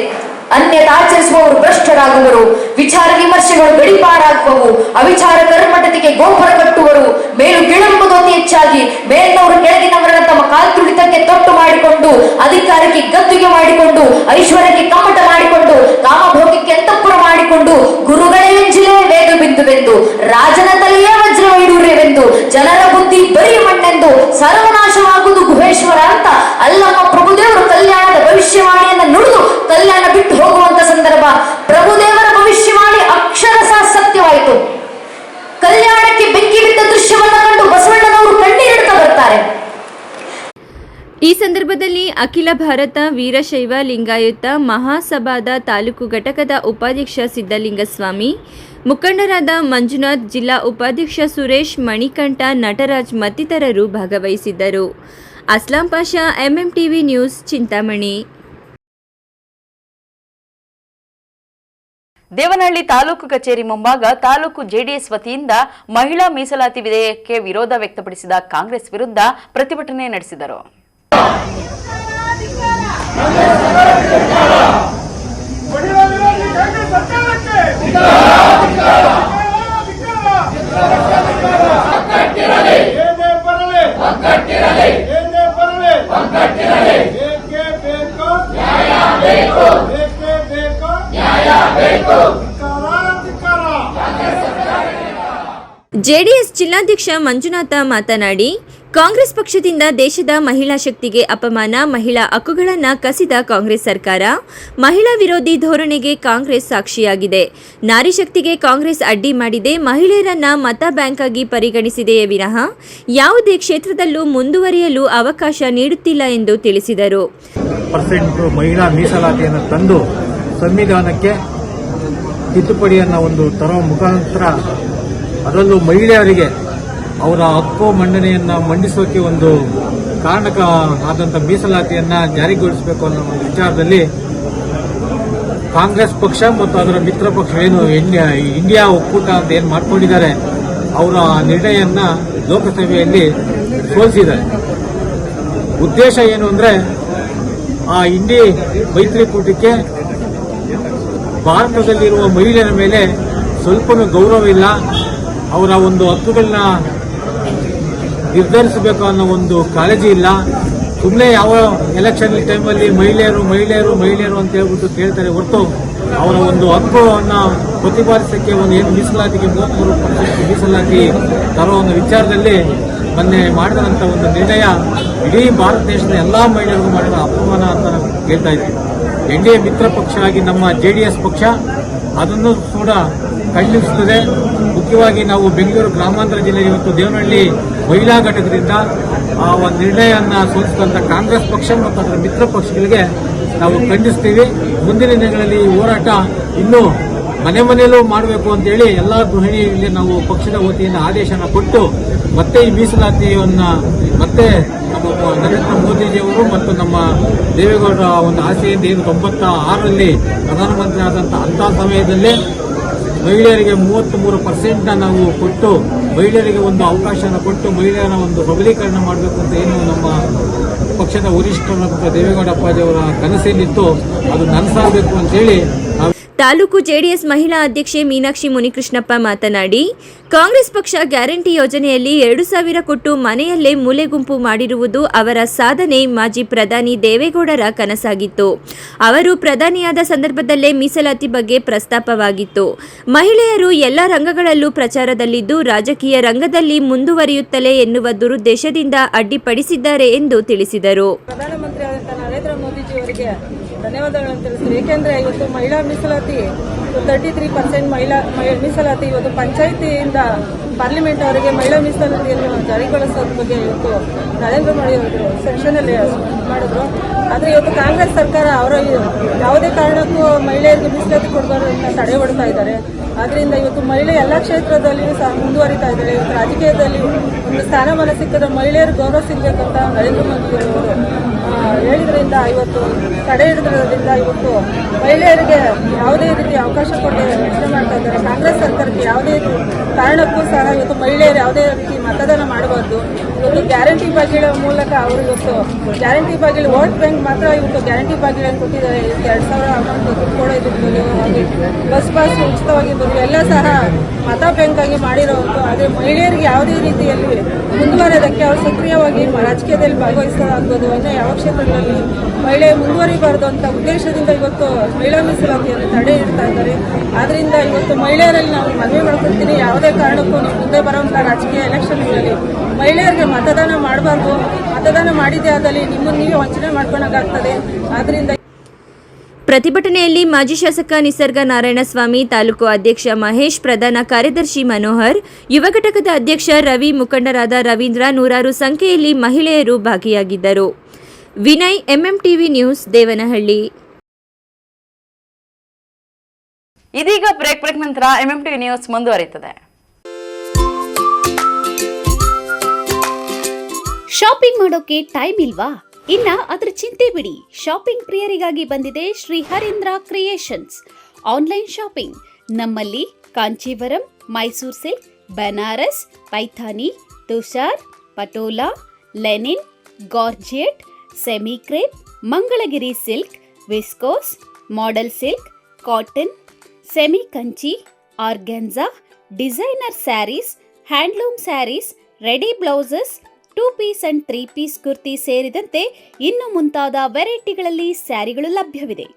ಅನ್ಯತ ಆಚರಿಸುವವರು ಭ್ರಷ್ಟರಾಗುವರು, ವಿಚಾರ ವಿಮರ್ಶೆಗಳು ಗಡಿಪಾರಾಗುವವು, ಅವಿಚಾರ ಕರ್ಮಟತಿಗೆ ಗೋಪುರ ಕಟ್ಟುವರು, ಮೇಲು ಗಿಳಂಬುದು ಅತಿ ಹೆಚ್ಚಾಗಿ ಮೇಲಿನವರು ಕೆಳಗಿನವರನ್ನ ತಮ್ಮ ಕಾಲ್ತುಳಿತಕ್ಕೆ ತೊಟ್ಟು ಮಾಡಿಕೊಂಡು, ಅಧಿಕಾರಕ್ಕೆ ಗದ್ದುಗೆ ಮಾಡಿಕೊಂಡು, ಐಶ್ವರ್ಯಕ್ಕೆ ಕಮ್ಮಟ ಮಾಡಿಕೊಂಡು, ಕಾಮಭೋಗಕ್ಕೆ ಅಂತಃಪುರ ಮಾಡಿಕೊಂಡು, ಗುರುಗಳೇ ಎಂಜಿಲೇ ವೇದ ಬಿಂದುವೆಂದು, ರಾಜನ ತಲೆಯೇ ವಜ್ರ ವೈಡೂರ್ಯವೆಂದು, ಜನರ ಬುದ್ಧಿ ಬರೀ ಮಣ್ಣೆಂದು, ಸರ್ವನಾಶವಾಗುವುದು ಗುಹೇಶ್ವರ ಅಂತ ಅಲ್ಲಮ್ಮ ಪ್ರಭುದೇವರು ಕಲ್ಯಾಣದ ಭವಿಷ್ಯವಾಣಿಯನ್ನ ನುಡಿದು ಕಲ್ಯಾಣ ಬಿಟ್ಟು ಹೋಗುವಂತ ಸಂದರ್ಭ. ಪ್ರಭುದೇವರ ಭವಿಷ್ಯವಾಣಿ ಈ ಸಂದರ್ಭದಲ್ಲಿ ಅಖಿಲ ಭಾರತ ವೀರಶೈವ ಲಿಂಗಾಯತ ಮಹಾಸಭಾದ ತಾಲೂಕು ಘಟಕದ ಉಪಾಧ್ಯಕ್ಷ ಸಿದ್ದಲಿಂಗಸ್ವಾಮಿ, ಮುಖಂಡರಾದ ಮಂಜುನಾಥ್, ಜಿಲ್ಲಾ ಉಪಾಧ್ಯಕ್ಷ ಸುರೇಶ್, ಮಣಿಕಂಠ, ನಟರಾಜ್ ಮತ್ತಿತರರು ಭಾಗವಹಿಸಿದ್ದರು. Aslam Pasha, MMTV news, Chintamani. ದೇವನಹಳ್ಳಿ ತಾಲೂಕು ಕಚೇರಿ ಮುಂಭಾಗ ತಾಲೂಕು ಜೆಡಿಎಸ್ ವತಿಯಿಂದ ಮಹಿಳಾ ಮೀಸಲಾತಿ ವಿಧೇಯಕಕ್ಕೆ ವಿರೋಧ ವ್ಯಕ್ತಪಡಿಸಿದ ಕಾಂಗ್ರೆಸ್ ವಿರುದ್ಧ ಪ್ರತಿಭಟನೆ ನಡೆಸಿದರು. ಜೆಡಿಎಸ್ ಜಿಲ್ಲಾಧ್ಯಕ್ಷ ಮಂಜುನಾಥ ಮಾತನಾಡಿ, ಕಾಂಗ್ರೆಸ್ ಪಕ್ಷದಿಂದ ದೇಶದ ಮಹಿಳಾ ಶಕ್ತಿಗೆ ಅಪಮಾನ, ಮಹಿಳಾ ಹಕ್ಕುಗಳನ್ನು ಕಸಿದ ಕಾಂಗ್ರೆಸ್ ಸರ್ಕಾರ, ಮಹಿಳಾ ವಿರೋಧಿ ಧೋರಣೆಗೆ ಕಾಂಗ್ರೆಸ್ ಸಾಕ್ಷಿಯಾಗಿದೆ. ನಾರಿ ಶಕ್ತಿಗೆ ಕಾಂಗ್ರೆಸ್ ಅಡ್ಡಿ ಮಾಡಿದೆ, ಮಹಿಳೆಯರನ್ನ ಮತ ಬ್ಯಾಂಕ್ ಆಗಿ ಪರಿಗಣಿಸಿದೆಯೇ ವಿನಃ ಯಾವುದೇ ಕ್ಷೇತ್ರದಲ್ಲೂ ಮುಂದುವರಿಯಲು ಅವಕಾಶ ನೀಡುತ್ತಿಲ್ಲ ಎಂದು ತಿಳಿಸಿದರು. ಮಹಿಳಾ ಮೀಸಲಾತಿಯನ್ನು ತಂದು ಸಂವಿಧಾನಕ್ಕೆ ತಿದ್ದುಪಡಿಯನ್ನು ತರುವ ಮುಖಾಂತರ ಅದರಲ್ಲೂ ಮಹಿಳೆಯರಿಗೆ ಅವರ ಹಕ್ಕು ಮಂಡನೆಯನ್ನು ಮಂಡಿಸೋಕೆ ಕಾರಣಕ ಆದಂಥ ಮೀಸಲಾತಿಯನ್ನು ಜಾರಿಗೊಳಿಸಬೇಕು ಅನ್ನೋ ವಿಚಾರದಲ್ಲಿ ಕಾಂಗ್ರೆಸ್ ಪಕ್ಷ ಮತ್ತು ಅದರ ಮಿತ್ರ ಪಕ್ಷ ಏನು ಇಂಡಿಯಾ ಒಕ್ಕೂಟ ಅಂತ ಏನು ಮಾಡ್ಕೊಂಡಿದ್ದಾರೆ, ಅವರ ನಿರ್ಣಯವನ್ನು ಲೋಕಸಭೆಯಲ್ಲಿ ಸೋಲಿಸಿದ್ದಾರೆ. ಉದ್ದೇಶ ಏನು ಅಂದರೆ ಆ ಇಂಡಿ ಮೈತ್ರಿಕೂಟಕ್ಕೆ ಭಾರತದಲ್ಲಿರುವ ಮಹಿಳೆಯರ ಮೇಲೆ ಸ್ವಲ್ಪನೂ ಗೌರವ ಇಲ್ಲ, ಅವರ ಹಕ್ಕುಗಳನ್ನ ನಿರ್ಧರಿಸಬೇಕು ಅನ್ನೋ ಕಾಳಜಿ ಇಲ್ಲ. ಸುಮ್ಮನೆ ಯಾವ ಎಲೆಕ್ಷನ್ ಟೈಮಲ್ಲಿ ಮಹಿಳೆಯರು ಮಹಿಳೆಯರು ಮಹಿಳೆಯರು ಅಂತ ಹೇಳ್ಬಿಟ್ಟು ಕೇಳ್ತಾರೆ ಹೊರತು ಅವರ ಹಕ್ಕನ್ನು ಪ್ರತಿಪಾದಿಸಕ್ಕೆ ಏನು ಮೀಸಲಾತಿಗೆ 33% ಮೀಸಲಾತಿ ತರೋ ವಿಚಾರದಲ್ಲಿ ಮೊನ್ನೆ ಮಾಡಿದಂಥ ನಿರ್ಣಯ ಇಡೀ ಭಾರತ ದೇಶದ ಎಲ್ಲಾ ಮಹಿಳೆಯರಿಗೂ ಮಾಡಿದ ಅಪಮಾನ ಅಂತ ಹೇಳ್ತಾ ಇದ್ದೀವಿ. ಎನ್ಡಿಎ ಮಿತ್ರ ಪಕ್ಷ ಆಗಿ ನಮ್ಮ ಜೆಡಿಎಸ್ ಪಕ್ಷ ಅದನ್ನು ಕೂಡ ಖಂಡಿಸುತ್ತದೆ. ಮುಖ್ಯವಾಗಿ ನಾವು ಬೆಂಗಳೂರು ಗ್ರಾಮಾಂತರ ಜಿಲ್ಲೆ ಇವತ್ತು ದೇವನಹಳ್ಳಿ ಮಹಿಳಾ ಘಟಕದಿಂದ ಆ ನಿರ್ಣಯವನ್ನು ಸೋಲಿಸಿದಂಥ ಕಾಂಗ್ರೆಸ್ ಪಕ್ಷ ಮತ್ತು ಅದರ ಮಿತ್ರ ಪಕ್ಷಗಳಿಗೆ ನಾವು ಖಂಡಿಸ್ತೀವಿ. ಮುಂದಿನ ದಿನಗಳಲ್ಲಿ ಈ ಹೋರಾಟ ಇನ್ನೂ ಮನೆ ಮನೆಯಲ್ಲೂ ಮಾಡಬೇಕು ಅಂತೇಳಿ ಎಲ್ಲ ಗೃಹಿಣಿಯಲ್ಲಿ ನಾವು ಪಕ್ಷದ ವತಿಯಿಂದ ಆದೇಶನ ಕೊಟ್ಟು ಮತ್ತೆ ಈ ಮೀಸಲಾತಿಯನ್ನು ಮತ್ತೆ ನಮ್ಮ ನರೇಂದ್ರ ಮೋದಿಜಿಯವರು ಮತ್ತು ನಮ್ಮ ದೇವೇಗೌಡರ ಆಸೆಯಿಂದ ಏನು 96ರಲ್ಲಿ ಪ್ರಧಾನಮಂತ್ರಿ ಆದಂಥ ಅಂಥ ಸಮಯದಲ್ಲೇ ಮಹಿಳೆಯರಿಗೆ 33% ನಾವು ಕೊಟ್ಟು ಮಹಿಳೆಯರಿಗೆ ಅವಕಾಶನ ಕೊಟ್ಟು ಮಹಿಳೆಯರ ಸಬಲೀಕರಣ ಮಾಡಬೇಕು ಅಂತ ಏನು ನಮ್ಮ ಪಕ್ಷದ ವರಿಷ್ಠರ ದೇವೇಗೌಡ ಅಪ್ಪಾಜಿಯವರ ಕನಸೇನಿತ್ತು ಅದು ನನಸಾಗಬೇಕು ಅಂತೇಳಿ ತಾಲೂಕು ಜೆಡಿಎಸ್ ಮಹಿಳಾ ಅಧ್ಯಕ್ಷೆ ಮೀನಾಕ್ಷಿ ಮುನಿಕೃಷ್ಣಪ್ಪ ಮಾತನಾಡಿ, ಕಾಂಗ್ರೆಸ್ ಪಕ್ಷ ಗ್ಯಾರಂಟಿ ಯೋಜನೆಯಲ್ಲಿ 2,000 ಕೊಟ್ಟು ಮನೆಯಲ್ಲೇ ಮೂಲೆ ಗುಂಪು ಮಾಡಿರುವುದು ಅವರ ಸಾಧನೆ. ಮಾಜಿ ಪ್ರಧಾನಿ ದೇವೇಗೌಡರ ಕನಸಾಗಿತ್ತು. ಅವರು ಪ್ರಧಾನಿಯಾದ ಸಂದರ್ಭದಲ್ಲೇ ಮೀಸಲಾತಿ ಬಗ್ಗೆ ಪ್ರಸ್ತಾಪವಾಗಿತ್ತು. ಮಹಿಳೆಯರು ಎಲ್ಲ ರಂಗಗಳಲ್ಲೂ ಪ್ರಚಾರದಲ್ಲಿದ್ದು ರಾಜಕೀಯ ರಂಗದಲ್ಲಿ ಮುಂದುವರಿಯುತ್ತಲೇ ಎನ್ನುವ ದುರುದ್ದೇಶದಿಂದ ಅಡ್ಡಿಪಡಿಸಿದ್ದಾರೆ ಎಂದು ತಿಳಿಸಿದರು. ಪ್ರಧಾನಮಂತ್ರಿ ಆದಂಥ ನರೇಂದ್ರ ಮೋದಿಜಿಯವರಿಗೆ ಧನ್ಯವಾದಗಳನ್ನು ತಿಳಿಸ್ತೀವಿ. ಏಕೆಂದರೆ ಇವತ್ತು ಮಹಿಳಾ ಮೀಸಲಾತಿ 33% ಮೀಸಲಾತಿ ಇವತ್ತು ಪಂಚಾಯಿತಿಯಿಂದ ಪಾರ್ಲಿಮೆಂಟ್ ಅವರಿಗೆ ಮಹಿಳಾ ಮೀಸಲಾತಿಯನ್ನು ಜಾರಿಗೊಳಿಸೋದ್ರ ಬಗ್ಗೆ ಇವತ್ತು ನರೇಂದ್ರ ಮೋದಿ ಅವರು ಸೆಷನಲ್ಲಿ ಮಾಡಿದ್ರು. ಆದರೆ ಇವತ್ತು ಕಾಂಗ್ರೆಸ್ ಸರ್ಕಾರ ಅವರ ಯಾವುದೇ ಕಾರಣಕ್ಕೂ ಮಹಿಳೆಯರಿಗೆ ಮೀಸಲಾತಿ ಕೊಡಬಾರ್ದು ಅಂತ ತಡೆ ಹೊಡ್ತಾ ಇದ್ದಾರೆ. ಆದ್ದರಿಂದ ಇವತ್ತು ಮಹಿಳೆ ಎಲ್ಲ ಕ್ಷೇತ್ರದಲ್ಲಿಯೂ ಸಹ ಮುಂದುವರಿತಾ ಇದ್ದಾರೆ. ಇವತ್ತು ರಾಜಕೀಯದಲ್ಲಿ ಸ್ಥಾನಮಾನ ಸಿಕ್ಕದ ಮಹಿಳೆಯರು ಗೌರವ ಸಿಗಬೇಕಂತ ನರೇಂದ್ರ ಮೋದಿ ಅವರು ಹೇಳಿದ್ರಿಂದ ಇವತ್ತು ತಡೆ ಹಿಡಿದ್ರಿಂದ ಇವತ್ತು ಮಹಿಳೆಯರಿಗೆ ಯಾವುದೇ ರೀತಿ ಅವಕಾಶ ಕೊಟ್ಟು ಯೋಚನೆ ಮಾಡ್ತಾ ಇದ್ದಾರೆ. ಕಾಂಗ್ರೆಸ್ ಸರ್ಕಾರಕ್ಕೆ ಯಾವುದೇ ಕಾರಣಕ್ಕೂ ಸಹ ಇವತ್ತು ಮಹಿಳೆಯರು ಯಾವುದೇ ರೀತಿ ಮತದಾನ ಮಾಡಬಾರ್ದು. ಇವತ್ತು ಗ್ಯಾರಂಟಿ ಬಾಗಿಲ ಮೂಲಕ ಅವರು ಇವತ್ತು ಗ್ಯಾರಂಟಿ ಬಾಗಿಲು ವೋಟ್ ಬ್ಯಾಂಕ್ ಮಾತ್ರ ಇವತ್ತು ಗ್ಯಾರಂಟಿ ಬಾಗಿಲನ್ನು ಕೊಟ್ಟಿದ್ದಾರೆ. 2,000 ಅಮೌಂಟ್ ದುಡ್ಡು ಕೊಡೋದಿರ್ಬೋದು, ಹಾಗೆ ಬಸ್ ಪಾಸ್ ಉಚಿತವಾಗಿರ್ಬೋದು, ಎಲ್ಲ ಸಹ ಮತ ಬ್ಯಾಂಕ್ ಆಗಿ ಮಾಡಿರೋದು. ಆದರೆ ಮಹಿಳೆಯರಿಗೆ ಯಾವುದೇ ರೀತಿಯಲ್ಲಿ ಮುಂದುವರೆಯೋದಕ್ಕೆ ಅವರು ಸಕ್ರಿಯವಾಗಿ ರಾಜಕೀಯದಲ್ಲಿ ಭಾಗವಹಿಸೋದಾಗ್ಬೋದು, ಇನ್ನು ಯಾವ ಕ್ಷೇತ್ರಗಳಲ್ಲಿ ಮಹಿಳೆ ಮುಂದುವರಿಬಾರದು ಅಂತ ಉದ್ದೇಶದಿಂದ ಇವತ್ತು ಮಹಿಳಾ ಮೀಸಲಾತಿಯನ್ನು ತಡೆ ಇಡ್ತಾ ಇದ್ದಾರೆ. ಆದ್ದರಿಂದ ಇವತ್ತು ಮಹಿಳೆಯರಲ್ಲಿ ನಾವು ಮನವಿ ಮಾಡ್ಕೊಳ್ತೀನಿ, ಯಾವುದೇ ಕಾರಣಕ್ಕೂ ನೀವು ಮುಂದೆ ಬರುವಂಥ ರಾಜಕೀಯ ಎಲೆಕ್ಷನ್ಗಳಲ್ಲಿ ಮಹಿಳೆಯರಿಗೆ ಮತದಾನ ಮಾಡಬಾರ್ದು. ಮತದಾನ ಮಾಡಿದ್ದೇ ಆದಲ್ಲಿ ನಿಮ್ಮನ್ನು ನೀವೇ ವಂಚನೆ ಮಾಡ್ಕೊಂಡಾಗ್ತದೆ. ಆದ್ದರಿಂದ ಪ್ರತಿಭಟನೆಯಲ್ಲಿ ಮಾಜಿ ಶಾಸಕ ನಿಸರ್ಗ ನಾರಾಯಣಸ್ವಾಮಿ, ತಾಲೂಕು ಅಧ್ಯಕ್ಷ ಮಹೇಶ್, ಪ್ರಧಾನ ಕಾರ್ಯದರ್ಶಿ ಮನೋಹರ್, ಯುವ ಘಟಕದ ಅಧ್ಯಕ್ಷ ರವಿ, ಮುಖಂಡರಾದ ರವೀಂದ್ರ, ನೂರಾರು ಸಂಖ್ಯೆಯಲ್ಲಿ ಮಹಿಳೆಯರು ಭಾಗಿಯಾಗಿದ್ದರು. Vinay, MMTV news, Devanahalli. ಇದೀಗ ಬ್ರೇಕ್ ನಂತರ ಎಂಎಂಟಿವಿ ನ್ಯೂಸ್ ಮುಂದುವರಿಯುತ್ತದೆ. ಶಾಪಿಂಗ್ ಮಾಡೋಕೆ ಟೈಮ್ ಇಲ್ವಾ? ಇನ್ನ ಅದ್ರ ಚಿಂತೆ ಬಿಡಿ. ಶಾಪಿಂಗ್ ಪ್ರಿಯರಿಗಾಗಿ ಬಂದಿದೆ Shri Harindra creations online shopping. ನಮ್ಮಲ್ಲಿ Kanjeevaram, Mysuru silk, Banaras, Paithani, Tussar, Patola, linen, georgette, semi crepe, Mangalagiri silk, viscose, modal silk, cotton, semi Kanchi, organza, designer sarees, handloom sarees, ready blouses, 2 piece and 3 piece kurti ಸೇರಿದಂತೆ ಇನ್ನು ಮುಂತಾದ ವೆರೈಟಿಗಳಲ್ಲಿ ಸ್ಯಾರಿಗಳು ಲಭ್ಯವಿದೆ.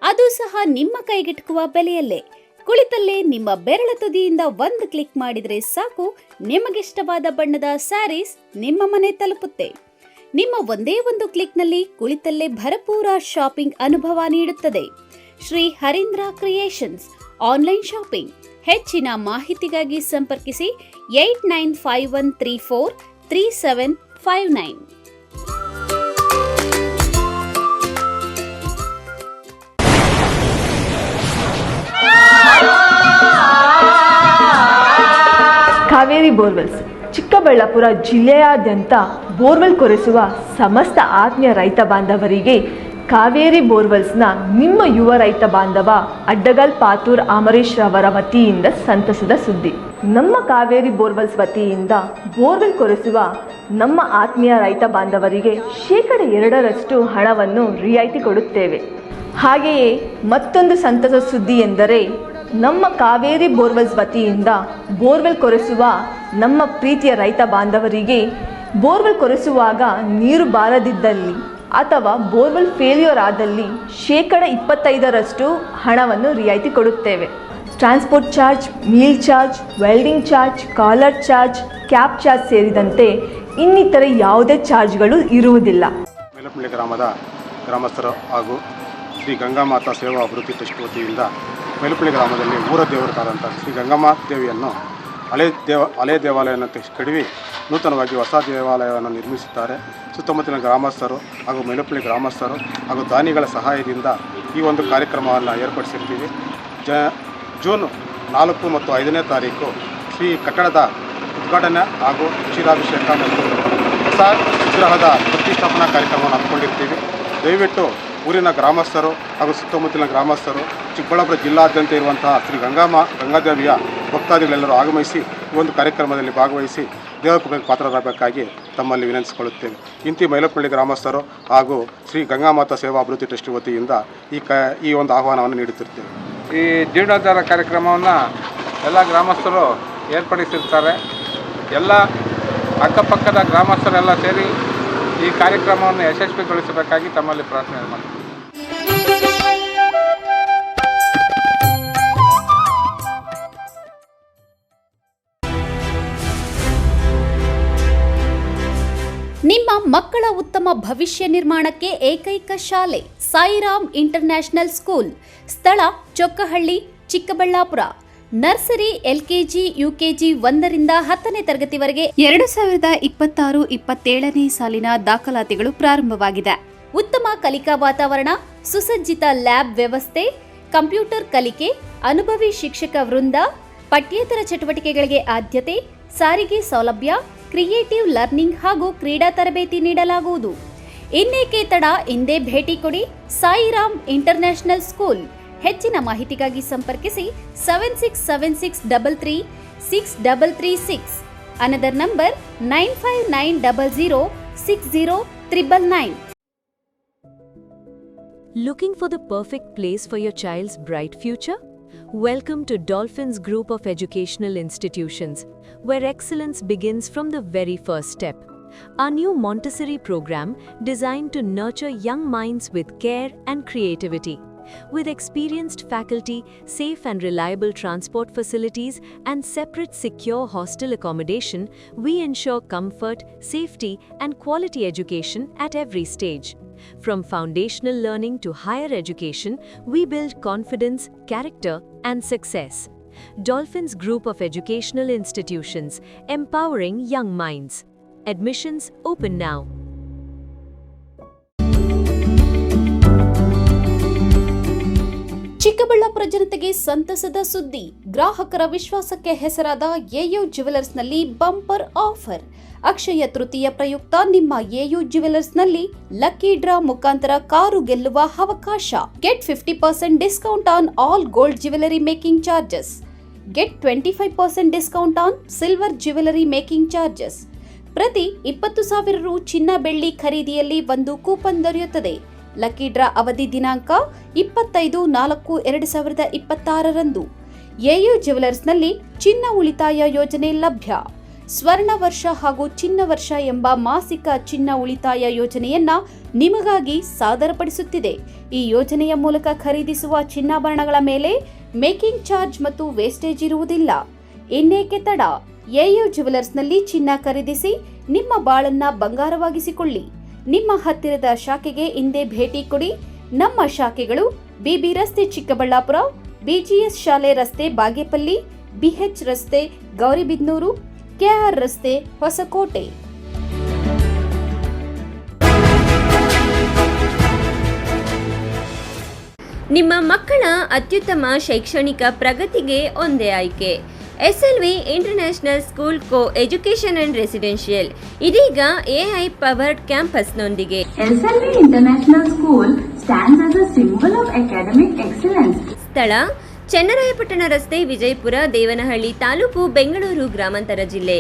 ಅದು ಸಹ ನಿಮ್ಮ ಕೈಗೆಟುಕುವ ಬೆಲೆಯಲ್ಲೇ. ಕುಳಿತಲ್ಲೇ ನಿಮ್ಮ ಬೆರಳ ತುದಿಯಿಂದ ಒಂದು ಕ್ಲಿಕ್ ಮಾಡಿದರೆ ಸಾಕು, ನಿಮಗಿಷ್ಟವಾದ ಬಣ್ಣದ ಸ್ಯಾರೀಸ್ ನಿಮ್ಮ ಮನೆ ತಲುಪುತ್ತೆ. ನಿಮ್ಮ ಒಂದೇ ಒಂದು ಕ್ಲಿಕ್ನಲ್ಲಿ ಕುಳಿತಲ್ಲೇ ಭರಪೂರ ಶಾಪಿಂಗ್ ಅನುಭವ ನೀಡುತ್ತದೆ. Shri Harindra creations online shopping. ಹೆಚ್ಚಿನ ಮಾಹಿತಿಗಾಗಿ ಸಂಪರ್ಕಿಸಿ 8951343759. ಕಾವೇರಿ ಬೋರ್ವೆಲ್ಸ್ ಚಿಕ್ಕಬಳ್ಳಾಪುರ ಜಿಲ್ಲೆಯಾದ್ಯಂತ ಬೋರ್ವೆಲ್ ಕೊರೆಸುವ ಸಮಸ್ತ ಆತ್ಮೀಯ ರೈತ ಬಾಂಧವರಿಗೆ ಕಾವೇರಿ ಬೋರ್ವೆಲ್ಸ್ನ ನಿಮ್ಮ ಯುವ ರೈತ ಬಾಂಧವ ಅಡ್ಡಗಲ್ ಪಾತೂರ್ ಅಮರೀಶ್ ರವರ ವತಿಯಿಂದ ಸಂತಸದ ಸುದ್ದಿ. ನಮ್ಮ ಕಾವೇರಿ ಬೋರ್ವೆಲ್ಸ್ ವತಿಯಿಂದ ಬೋರ್ವೆಲ್ ಕೊರೆಸುವ ನಮ್ಮ ಆತ್ಮೀಯ ರೈತ ಬಾಂಧವರಿಗೆ 2% ಹಣವನ್ನು ರಿಯಾಯಿತಿ ಕೊಡುತ್ತೇವೆ. ಹಾಗೆಯೇ ಮತ್ತೊಂದು ಸಂತಸ ಸುದ್ದಿ ಎಂದರೆ, ನಮ್ಮ ಕಾವೇರಿ ಬೋರ್ವೆಲ್ಸ್ ವತಿಯಿಂದ ಬೋರ್ವೆಲ್ ಕೊರೆಸುವ ನಮ್ಮ ಪ್ರೀತಿಯ ರೈತ ಬಾಂಧವರಿಗೆ ಬೋರ್ವೆಲ್ ಕೊರೆಸುವಾಗ ನೀರು ಬಾರದಿದ್ದಲ್ಲಿ ಅಥವಾ ಬೋರ್ವೆಲ್ ಫೇಲ್ಯೂರ್ ಆದಲ್ಲಿ 25% ಹಣವನ್ನು ರಿಯಾಯಿತಿ ಕೊಡುತ್ತೇವೆ. Transport charge, meal charge, welding charge, colour charge, cab charge ಸೇರಿದಂತೆ ಇನ್ನಿತರೆ ಯಾವುದೇ ಚಾರ್ಜ್ಗಳು ಇರುವುದಿಲ್ಲ. ಮೇಲಪಳ್ಳಿ ಗ್ರಾಮದ ಗ್ರಾಮಸ್ಥರು ಹಾಗೂ ಶ್ರೀ ಗಂಗಾಮಾತಾ ಸೇವಾ ಅಭಿವೃದ್ಧಿ ಟ್ರಸ್ಟ್ ವತಿಯಿಂದ ಮೇಲಪಳ್ಳಿ ಗ್ರಾಮದಲ್ಲಿ ಊರ ದೇವರಾದಂಥ ಶ್ರೀ ಗಂಗಮ್ಮ ದೇವಿಯನ್ನು ಹಳೆ ದೇವಾಲಯವನ್ನು ಕಡಿವಿ ನೂತನವಾಗಿ ಹೊಸ ದೇವಾಲಯವನ್ನು ನಿರ್ಮಿಸುತ್ತಾರೆ. ಸುತ್ತಮುತ್ತಲಿನ ಗ್ರಾಮಸ್ಥರು ಹಾಗೂ ಮೇಲಪಳ್ಳಿ ಗ್ರಾಮಸ್ಥರು ಹಾಗೂ ದಾನಿಗಳ ಸಹಾಯದಿಂದ ಈ ಒಂದು ಕಾರ್ಯಕ್ರಮವನ್ನು ಏರ್ಪಡಿಸಿರ್ತೀವಿ. ಜೂನ್ 4 ಮತ್ತು 5ನೇ ತಾರೀಕು ಶ್ರೀ ಕಟ್ಟಡದ ಉದ್ಘಾಟನೆ ಹಾಗೂ ಕ್ಷೀರಾಭಿಷೇಕ ಮತ್ತು ಹೊಸ ವಿಗ್ರಹದ ಪ್ರತಿಷ್ಠಾಪನಾ ಕಾರ್ಯಕ್ರಮವನ್ನು ಹಮ್ಮಿಕೊಂಡಿರ್ತೀವಿ. ದಯವಿಟ್ಟು ಊರಿನ ಗ್ರಾಮಸ್ಥರು ಹಾಗೂ ಸುತ್ತಮುತ್ತಲಿನ ಗ್ರಾಮಸ್ಥರು, ಚಿಕ್ಕಬಳ್ಳಾಪುರ ಜಿಲ್ಲಾದ್ಯಂತ ಇರುವಂತಹ ಶ್ರೀ ಗಂಗಾದೇವಿಯ ಭಕ್ತಾದಿಗಳೆಲ್ಲರೂ ಆಗಮಿಸಿ ಈ ಒಂದು ಕಾರ್ಯಕ್ರಮದಲ್ಲಿ ಭಾಗವಹಿಸಿ ದೇವರ ಕೃಪೆಗೆ ಪಾತ್ರರಾಗಬೇಕಾಗಿ ತಮ್ಮಲ್ಲಿ ವಿನಂತಿಸಿಕೊಳ್ಳುತ್ತೇವೆ. ಇಂತಿ ಮೈಲಪಳ್ಳಿ ಗ್ರಾಮಸ್ಥರು ಹಾಗೂ ಶ್ರೀ ಗಂಗಾಮಾತಾ ಸೇವಾ ಅಭಿವೃದ್ಧಿ ಟ್ರಸ್ಟ್ ವತಿಯಿಂದ ಈ ಒಂದು ಆಹ್ವಾನವನ್ನು ನೀಡುತ್ತಿರ್ತೇವೆ. ಈ ಜೀರ್ಣೋದ್ಧಾರ ಕಾರ್ಯಕ್ರಮವನ್ನು ಎಲ್ಲ ಗ್ರಾಮಸ್ಥರು ಏರ್ಪಡಿಸಿರ್ತಾರೆ. ಎಲ್ಲ ಅಕ್ಕಪಕ್ಕದ ಗ್ರಾಮಸ್ಥರೆಲ್ಲ ಸೇರಿ ಈ ಕಾರ್ಯಕ್ರಮವನ್ನು ಯಶಸ್ವಿಗೊಳಿಸಬೇಕಾಗಿ ತಮ್ಮಲ್ಲಿ ಪ್ರಾರ್ಥನೆ ಮಾಡ್ತೀವಿ. ನಿಮ್ಮ ಮಕ್ಕಳ ಉತ್ತಮ ಭವಿಷ್ಯ ನಿರ್ಮಾಣಕ್ಕೆ ಏಕೈಕ ಶಾಲೆ ಸಾಯಿರಾಮ್ ಇಂಟರ್ನ್ಯಾಷನಲ್ ಸ್ಕೂಲ್. ಸ್ಥಳ Chokkahalli, Chikkaballapur. Nursery, LKG, UKG 1ರಿಂದ 10ನೇ ತರಗತಿವರೆಗೆ 2026-27ನೇ ಸಾಲಿನ ದಾಖಲಾತಿಗಳು ಪ್ರಾರಂಭವಾಗಿದೆ. ಉತ್ತಮ ಕಲಿಕಾ ವಾತಾವರಣ, ಸುಸಜ್ಜಿತ ಲ್ಯಾಬ್ ವ್ಯವಸ್ಥೆ, ಕಂಪ್ಯೂಟರ್ ಕಲಿಕೆ, ಅನುಭವಿ ಶಿಕ್ಷಕ ವೃಂದ, ಪಠ್ಯೇತರ ಚಟುವಟಿಕೆಗಳಿಗೆ ಆದ್ಯತೆ, ಸಾರಿಗೆ ಸೌಲಭ್ಯ, ಕ್ರಿಯೇಟಿವ್ ಲರ್ನಿಂಗ್ ಹಾಗೂ ಕ್ರೀಡಾ ತರಬೇತಿ ನೀಡಲಾಗುವುದು. ಇನ್ನೇಕೆ ತಡ, ಇಂದೇ ಭೇಟಿ ಕೊಡಿ ಸಾಯಿರಾಮ್ ಇಂಟರ್ನ್ಯಾಷನಲ್ ಸ್ಕೂಲ್. ಹೆಚ್ಚಿನ ಮಾಹಿತಿಗಾಗಿ ಸಂಪರ್ಕಿಸಿ 7676336336. Another number 9590060999. Looking for the perfect place for your child's bright future? Welcome to Dolphins Group of Educational Institutions, where excellence begins from the very first step. Our new Montessori program designed to nurture young minds with care and creativity. With experienced faculty, safe and reliable transport facilities, and separate secure hostel accommodation, we ensure comfort, safety, and quality education at every stage. From foundational learning to higher education, we build confidence, character, and success. Dolphins Group of Educational Institutions, empowering young minds. Admissions open now. Chikkaballapur ಜನತೆಗೆ ಸಂತಸದ ಸುದ್ದಿ. ಗ್ರಾಹಕರ ವಿಶ್ವಾಸಕ್ಕೆ ಹೆಸರಾದ AU ಜ್ಯುವೆಲರ್ಸ್ನಲ್ಲಿ bumper offer. Akshaya Tritiya ಪ್ರಯುಕ್ತ ನಿಮ್ಮ ಎಯು ಜ್ಯುವೆಲರ್ಸ್ನಲ್ಲಿ ಲಕ್ಕಿ ಡ್ರಾ ಮುಖಾಂತರ ಕಾರು ಗೆಲ್ಲುವ ಅವಕಾಶ. Get 50% discount on all gold jewellery making charges. Get 25% discount on silver jewellery making charges. ಪ್ರತಿ 20,000 ರು ಚಿನ್ನ ಬೆಳ್ಳಿ ಖರೀದಿಯಲ್ಲಿ ಒಂದು ಕೂಪನ್ ದೊರೆಯುತ್ತದೆ. ಲಕ್ಕಿ ಡ್ರಾ ಅವಧಿ ದಿನಾಂಕ 25/4/2026 ಎಯು ಜ್ಯುವೆಲರ್ಸ್ನಲ್ಲಿ ಚಿನ್ನ ಉಳಿತಾಯ ಯೋಜನೆ ಲಭ್ಯ. ಸ್ವರ್ಣ ವರ್ಷ ಹಾಗೂ ಚಿನ್ನ ವರ್ಷ ಎಂಬ ಮಾಸಿಕ ಚಿನ್ನ ಉಳಿತಾಯ ಯೋಜನೆಯನ್ನ ನಿಮಗಾಗಿ ಸಾದರಪಡಿಸುತ್ತಿದೆ. ಈ ಯೋಜನೆಯ ಮೂಲಕ ಖರೀದಿಸುವ ಚಿನ್ನಾಭರಣಗಳ ಮೇಲೆ ಮೇಕಿಂಗ್ ಚಾರ್ಜ್ ಮತ್ತು ವೇಸ್ಟೇಜ್ ಇರುವುದಿಲ್ಲ. ಇನ್ನೇಕೆ ತಡ? ಎಯು ಜ್ಯುವೆಲರ್ಸ್ನಲ್ಲಿ ಚಿನ್ನ ಖರೀದಿಸಿ ನಿಮ್ಮ ಬಾಳನ್ನ ಬಂಗಾರವಾಗಿಸಿಕೊಳ್ಳಿ. ನಿಮ್ಮ ಹತ್ತಿರದ ಶಾಖೆಗೆ ಇಂದೇ ಭೇಟಿ ಕೊಡಿ. ನಮ್ಮ ಶಾಖೆಗಳು ಬಿಬಿ ರಸ್ತೆ ಚಿಕ್ಕಬಳ್ಳಾಪುರ, ಬಿಜಿಎಸ್ ಶಾಲೆ ರಸ್ತೆ ಬಾಗೇಪಲ್ಲಿ, ಬಿಎಚ್ ರಸ್ತೆ ಗೌರಿಬಿದನೂರು, ಕೆಆರ್ ರಸ್ತೆ ಹೊಸಕೋಟೆ. ನಿಮ್ಮ ಮಕ್ಕಳ ಅತ್ಯುತ್ತಮ ಶೈಕ್ಷಣಿಕ ಪ್ರಗತಿಗೆ ಒಂದೇ ಆಯ್ಕೆ. SLV international school co education and residential ಇದೀಗ AI ಪವರ್ಡ್ ಕ್ಯಾಂಪಸ್ನೊಂದಿಗೆ. SLV international school stands as a symbol of academic excellence. ಸ್ಥಳ ಚನ್ನರಾಯಪಟ್ಟಣ ರಸ್ತೆ, ವಿಜಯಪುರ, ದೇವನಹಳ್ಳಿ ತಾಲೂಕು, ಬೆಂಗಳೂರು ಗ್ರಾಮಾಂತರ ಜಿಲ್ಲೆ.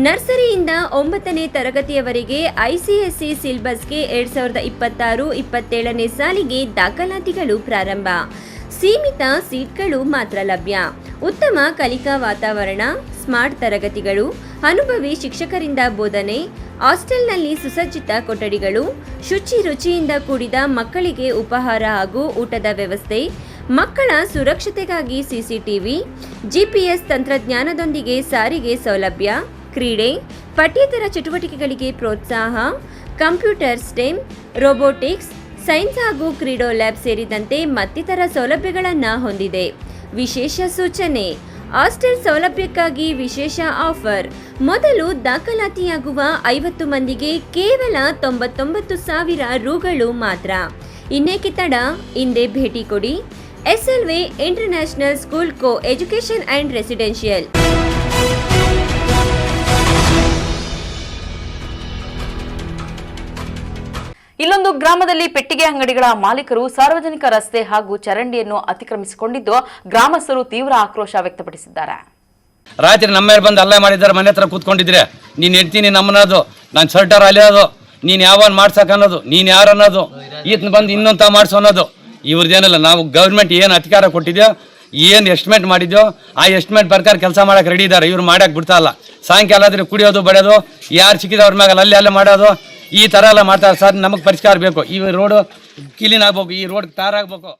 ನರ್ಸರಿಯಿಂದ 9ನೇ ತರಗತಿಯವರೆಗೆ ICSE ಸಿಲೆಬಸ್ಗೆ 2026-27ನೇ ಸಾಲಿಗೆ ದಾಖಲಾತಿಗಳು ಪ್ರಾರಂಭ. ಸೀಮಿತ ಸೀಟ್ಗಳು ಮಾತ್ರ ಲಭ್ಯ. ಉತ್ತಮ ಕಲಿಕಾ ವಾತಾವರಣ, ಸ್ಮಾರ್ಟ್ ತರಗತಿಗಳು, ಅನುಭವಿ ಶಿಕ್ಷಕರಿಂದ ಬೋಧನೆ, ಹಾಸ್ಟೆಲ್ನಲ್ಲಿ ಸುಸಜ್ಜಿತ ಕೊಠಡಿಗಳು, ಶುಚಿ ರುಚಿಯಿಂದ ಕೂಡಿದ ಮಕ್ಕಳಿಗೆ ಉಪಹಾರ ಹಾಗೂ ಊಟದ ವ್ಯವಸ್ಥೆ, ಮಕ್ಕಳ ಸುರಕ್ಷತೆಗಾಗಿ CCTV, GPS ತಂತ್ರಜ್ಞಾನದೊಂದಿಗೆ ಸಾರಿಗೆ ಸೌಲಭ್ಯ, ಕ್ರೀಡೆ, ಪಠ್ಯೇತರ ಚಟುವಟಿಕೆಗಳಿಗೆ ಪ್ರೋತ್ಸಾಹ, ಕಂಪ್ಯೂಟರ್, ಸ್ಟೆಮ್, ರೋಬೋಟಿಕ್ಸ್, ಸೈನ್ಸ್ ಹಾಗೂ ಕ್ರೀಡೋ ಲ್ಯಾಬ್ ಸೇರಿದಂತೆ ಮತ್ತಿತರ ಸೌಲಭ್ಯಗಳನ್ನು ಹೊಂದಿದೆ. ವಿಶೇಷ ಸೂಚನೆ: ಹಾಸ್ಟೆಲ್ ಸೌಲಭ್ಯಕ್ಕಾಗಿ ವಿಶೇಷ ಆಫರ್. ಮೊದಲು ದಾಖಲಾತಿಯಾಗುವ 50 ಮಂದಿಗೆ ಕೇವಲ 99,000 ರುಗಳು ಮಾತ್ರ. ಇನ್ನೇಕೆ ತಡ? ಹಿಂದೆ ಭೇಟಿ ಕೊಡಿ. SLV international school co education and residential. ಇಲ್ಲೊಂದು ಗ್ರಾಮದಲ್ಲಿ ಪೆಟ್ಟಿಗೆ ಅಂಗಡಿಗಳ ಮಾಲೀಕರು ಸಾರ್ವಜನಿಕ ರಸ್ತೆ ಹಾಗೂ ಚರಂಡಿಯನ್ನು ಅತಿಕ್ರಮಿಸಿಕೊಂಡಿದ್ದು ಗ್ರಾಮಸ್ಥರು ತೀವ್ರ ಆಕ್ರೋಶ ವ್ಯಕ್ತಪಡಿಸಿದ್ದಾರೆ. ರಾತ್ರಿ ನಮ್ಮ ಮೇಲೆ ಬಂದು ಅಲ್ಲ ಮಾಡಿದ್ದಾರೆ. ಮನೆ ಹತ್ರ ಕೂತ್ಕೊಂಡಿದ್ರೆ ನೀನು ಇಡ್ತೀನಿ ನಮ್ಮನ್ನೋದು, ನಾನು ಶರ್ಟರ್ ಅಲಿಯೋದು, ನೀನು ಯಾವನ್ ಮಾಡ್ಸಕ್ ಅನ್ನೋದು, ನೀನು ಯಾರು ಅನ್ನೋದು, ಈತನ ಬಂದು ಇನ್ನೊಂದು ಮಾಡಿಸೋ ಅನ್ನೋದು. ಇವ್ರದ್ದೇನಲ್ಲ, ನಾವು ಗೌರ್ಮೆಂಟ್ ಏನು ಅಧಿಕಾರ ಕೊಟ್ಟಿದ್ಯೋ, ಏನು ಎಸ್ಟಿಮೇಟ್ ಮಾಡಿದ್ಯೋ ಆ ಎಸ್ಟಿಮೇಟ್ ಪ್ರಕಾರ ಕೆಲಸ ಮಾಡಕ್ಕೆ ರೆಡಿ ಇದ್ದಾರೆ. ಇವ್ರು ಮಾಡಕ್ಕೆ ಬಿಡ್ತಾ ಇಲ್ಲ. ಸಾಯಂಕಾಲ ಆದ್ರೆ ಕುಡಿಯೋದು ಬಡಿಯೋದು, ಯಾರು ಸಿಕ್ಕಿದವ್ರ ಮ್ಯಾಗಲ್ಲ ಅಲ್ಲೇ ಮಾಡೋದು, ಈ ಥರ ಎಲ್ಲ ಮಾಡ್ತಾರೆ. ಸರ್, ನಮಗೆ ಪರಿಷ್ಕಾರ ಬೇಕು. ಈ ರೋಡು ಕ್ಲೀನ್ ಆಗ್ಬೇಕು, ಈ ರೋಡ್ ಟಾರ್ ಆಗ್ಬೇಕು.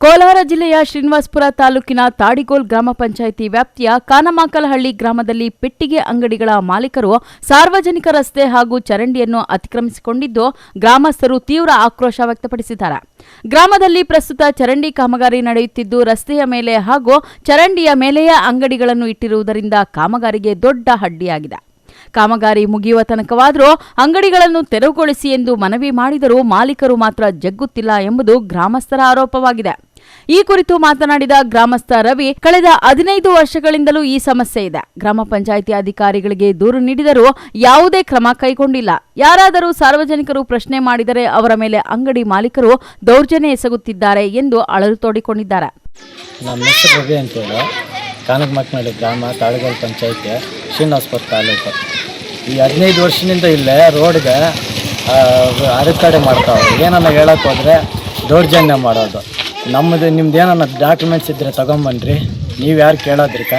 ಕೋಲಾರ ಜಿಲ್ಲೆಯ ಶ್ರೀನಿವಾಸಪುರ ತಾಲೂಕಿನ ತಾಡಿಗೋಲ್ ಗ್ರಾಮ ಪಂಚಾಯಿತಿ ವ್ಯಾಪ್ತಿಯ ಕಾನಮಾಕಲಹಳ್ಳಿ ಗ್ರಾಮದಲ್ಲಿ ಪೆಟ್ಟಿಗೆ ಅಂಗಡಿಗಳ ಮಾಲೀಕರು ಸಾರ್ವಜನಿಕ ರಸ್ತೆ ಹಾಗೂ ಚರಂಡಿಯನ್ನು ಅತಿಕ್ರಮಿಸಿಕೊಂಡಿದ್ದು ಗ್ರಾಮಸ್ಥರು ತೀವ್ರ ಆಕ್ರೋಶ ವ್ಯಕ್ತಪಡಿಸಿದ್ದಾರೆ. ಗ್ರಾಮದಲ್ಲಿ ಪ್ರಸ್ತುತ ಚರಂಡಿ ಕಾಮಗಾರಿ ನಡೆಯುತ್ತಿದ್ದು ರಸ್ತೆಯ ಮೇಲೆ ಹಾಗೂ ಚರಂಡಿಯ ಮೇಲೆಯೇ ಅಂಗಡಿಗಳನ್ನು ಇಟ್ಟಿರುವುದರಿಂದ ಕಾಮಗಾರಿಗೆ ದೊಡ್ಡ ಅಡ್ಡಿಯಾಗಿದೆ. ಕಾಮಗಾರಿ ಮುಗಿಯುವ ತನಕವಾದರೂ ಅಂಗಡಿಗಳನ್ನು ತೆರವುಗೊಳಿಸಿ ಎಂದು ಮನವಿ ಮಾಡಿದರೂ ಮಾಲೀಕರು ಮಾತ್ರ ಜಗ್ಗುತ್ತಿಲ್ಲ ಎಂಬುದು ಗ್ರಾಮಸ್ಥರ ಆರೋಪವಾಗಿದೆ. ಈ ಕುರಿತು ಮಾತನಾಡಿದ ಗ್ರಾಮಸ್ಥ ರವಿ, ಕಳೆದ 15 ವರ್ಷಗಳಿಂದಲೂ ಈ ಸಮಸ್ಯೆ ಇದೆ. ಗ್ರಾಮ ಪಂಚಾಯಿತಿ ಅಧಿಕಾರಿಗಳಿಗೆ ದೂರು ನೀಡಿದರೂ ಯಾವುದೇ ಕ್ರಮ ಕೈಗೊಂಡಿಲ್ಲ. ಯಾರಾದರೂ ಸಾರ್ವಜನಿಕರು ಪ್ರಶ್ನೆ ಮಾಡಿದರೆ ಅವರ ಮೇಲೆ ಅಂಗಡಿ ಮಾಲೀಕರು ದೌರ್ಜನ್ಯ ಎಸಗುತ್ತಿದ್ದಾರೆ ಎಂದು ಅಳಲು ತೋಡಿಕೊಂಡಿದ್ದಾರೆ. ನಮ್ಮ ಹೆಸರು ರವಿ ಅಂತೇಳಿ, ಕಾನಕಮಕ್ನಳ್ಳಿ ಗ್ರಾಮ, ತಾಡಿಗೋಲ್ ಪಂಚಾಯಿತಿ, ಶ್ರೀನಿವಾಸಪುರ ತಾಲೂಕು. ಈ 15 ವರ್ಷದಿಂದ ಇಲ್ಲೇ ರೋಡ್ಗೆ ಅಡೆತಡೆ ಮಾಡ್ತಾವೆ. ಏನನ್ನ ಹೇಳಕ್ಕೆ ಹೋದರೆ ದೌರ್ಜನ್ಯ ಮಾಡೋದು. ನಿಮ್ದು ಏನನ್ನ ಡಾಕ್ಯುಮೆಂಟ್ಸ್ ಇದ್ದರೆ ತೊಗೊಂಬನ್ರಿ, ನೀವು ಯಾರು ಕೇಳೋದ್ರಿಕ,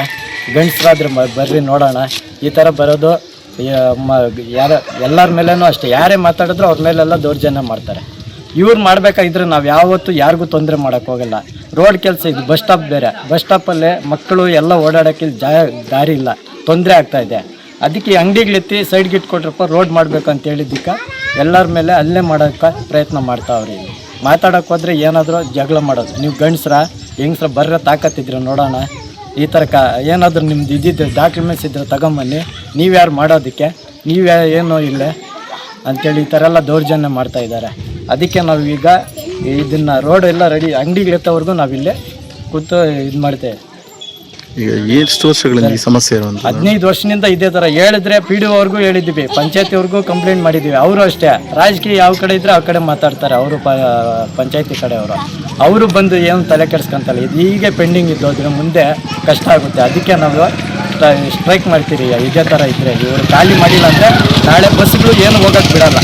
ಗಂಡಸ್ರಾದ್ರೆ ಬರ್ರಿ ನೋಡೋಣ, ಈ ಥರ ಬರೋದು. ಎಲ್ಲರ ಮೇಲೇನೂ ಅಷ್ಟೇ, ಯಾರೇ ಮಾತಾಡಿದ್ರು ಅವ್ರ ಮೇಲೆಲ್ಲ ದೌರ್ಜನ್ಯ ಮಾಡ್ತಾರೆ. ಇವ್ರು ಮಾಡಬೇಕಾಗಿದ್ರೆ ನಾವು ಯಾವತ್ತೂ ಯಾರಿಗೂ ತೊಂದರೆ ಮಾಡೋಕ್ಕೆ ಹೋಗಲ್ಲ. ರೋಡ್ ಕೆಲಸ ಇದು, ಬಸ್ ಸ್ಟಾಪ್ ಬೇರೆ. ಬಸ್ ಸ್ಟಾಪಲ್ಲೇ ಮಕ್ಕಳು ಎಲ್ಲ ಓಡಾಡೋಕ್ಕೆ ದಾರಿ ಇಲ್ಲ, ತೊಂದರೆ ಆಗ್ತಾಯಿದೆ. ಅದಕ್ಕೆ ಅಂಗಡಿಗಳೆತ್ತಿ ಸೈಡ್ಗೆ ಇಟ್ಕೊಟ್ರಪ್ಪ ರೋಡ್ ಮಾಡಬೇಕು ಅಂತ ಹೇಳಿದ್ದಕ್ಕೆ ಎಲ್ಲರ ಮೇಲೆ ಅಲ್ಲೇ ಮಾಡೋಕ್ಕೆ ಪ್ರಯತ್ನ ಮಾಡ್ತಾವ್ರಿ. ಮಾತಾಡೋಕೆ ಹೋದರೆ ಏನಾದರೂ ಜಗಳ ಮಾಡೋದು. ನೀವು ಗಂಡಸ್ರ ಹೆಂಗಸ್ರ ಬರ್ರೆ ತಾಕತ್ತಿದ್ರೆ ನೋಡೋಣ, ಈ ಥರ ಏನಾದರೂ ನಿಮ್ದು ಇದ್ದಿದ್ದು ಡಾಕ್ಯುಮೆಂಟ್ಸ್ ಇದ್ದರೆ ತಗೊಂಬನ್ನಿ, ನೀವ್ಯಾರು ಮಾಡೋದಕ್ಕೆ, ಏನು ಇಲ್ಲೇ ಅಂಥೇಳಿ ಈ ಥರ ಎಲ್ಲ ದೌರ್ಜನ್ಯ ಮಾಡ್ತಾಯಿದ್ದಾರೆ. ಅದಕ್ಕೆ ನಾವು ಈಗ ಇದನ್ನು ರೋಡ್ ಎಲ್ಲ ರೆಡಿ ಅಂಗಡಿಗಳಿರ್ತವ್ರಿಗೂ ನಾವಿಲ್ಲೇ ಕೂತು ಇದು ಮಾಡ್ತೇವೆ. ಈಗ ಎಷ್ಟು ವರ್ಷಗಳಿಂದ ಈ ಸಮಸ್ಯೆ ಇರುವಂತ? 15 ವರ್ಷದಿಂದ ಇದೇ ಥರ ಹೇಳಿದ್ರೆ PDO ಅವ್ರಿಗೂ ಹೇಳಿದ್ವಿ, ಪಂಚಾಯತಿಯವ್ರಿಗೂ ಕಂಪ್ಲೇಂಟ್ ಮಾಡಿದ್ವಿ. ಅವರು ಅಷ್ಟೇ ರಾಜಕೀಯ ಯಾವ ಕಡೆ ಇದ್ರೆ ಆ ಕಡೆ ಮಾತಾಡ್ತಾರೆ. ಅವರು ಪಂಚಾಯತಿ ಕಡೆ ಅವರು ಬಂದು ಏನು ತಲೆ ಕೆಡಿಸ್ಕೊಂತಲ್ಲ. ಇದು ಹೀಗೆ ಪೆಂಡಿಂಗ್ ಇದ್ದು ಅದ್ರ ಮುಂದೆ ಕಷ್ಟ ಆಗುತ್ತೆ. ಅದಕ್ಕೆ ನಾವು ಸ್ಟ್ರೈಕ್ ಮಾಡ್ತೀರಿ. ಇದೇ ಥರ ಇದ್ದರೆ ಇವರು ಖಾಲಿ ಮಾಡಿಲ್ಲ ಅಂದರೆ ನಾಳೆ ಬಸ್ಗಳು ಏನು ಹೋಗೋಕ್ಕೆ ಬಿಡಲ್ಲ,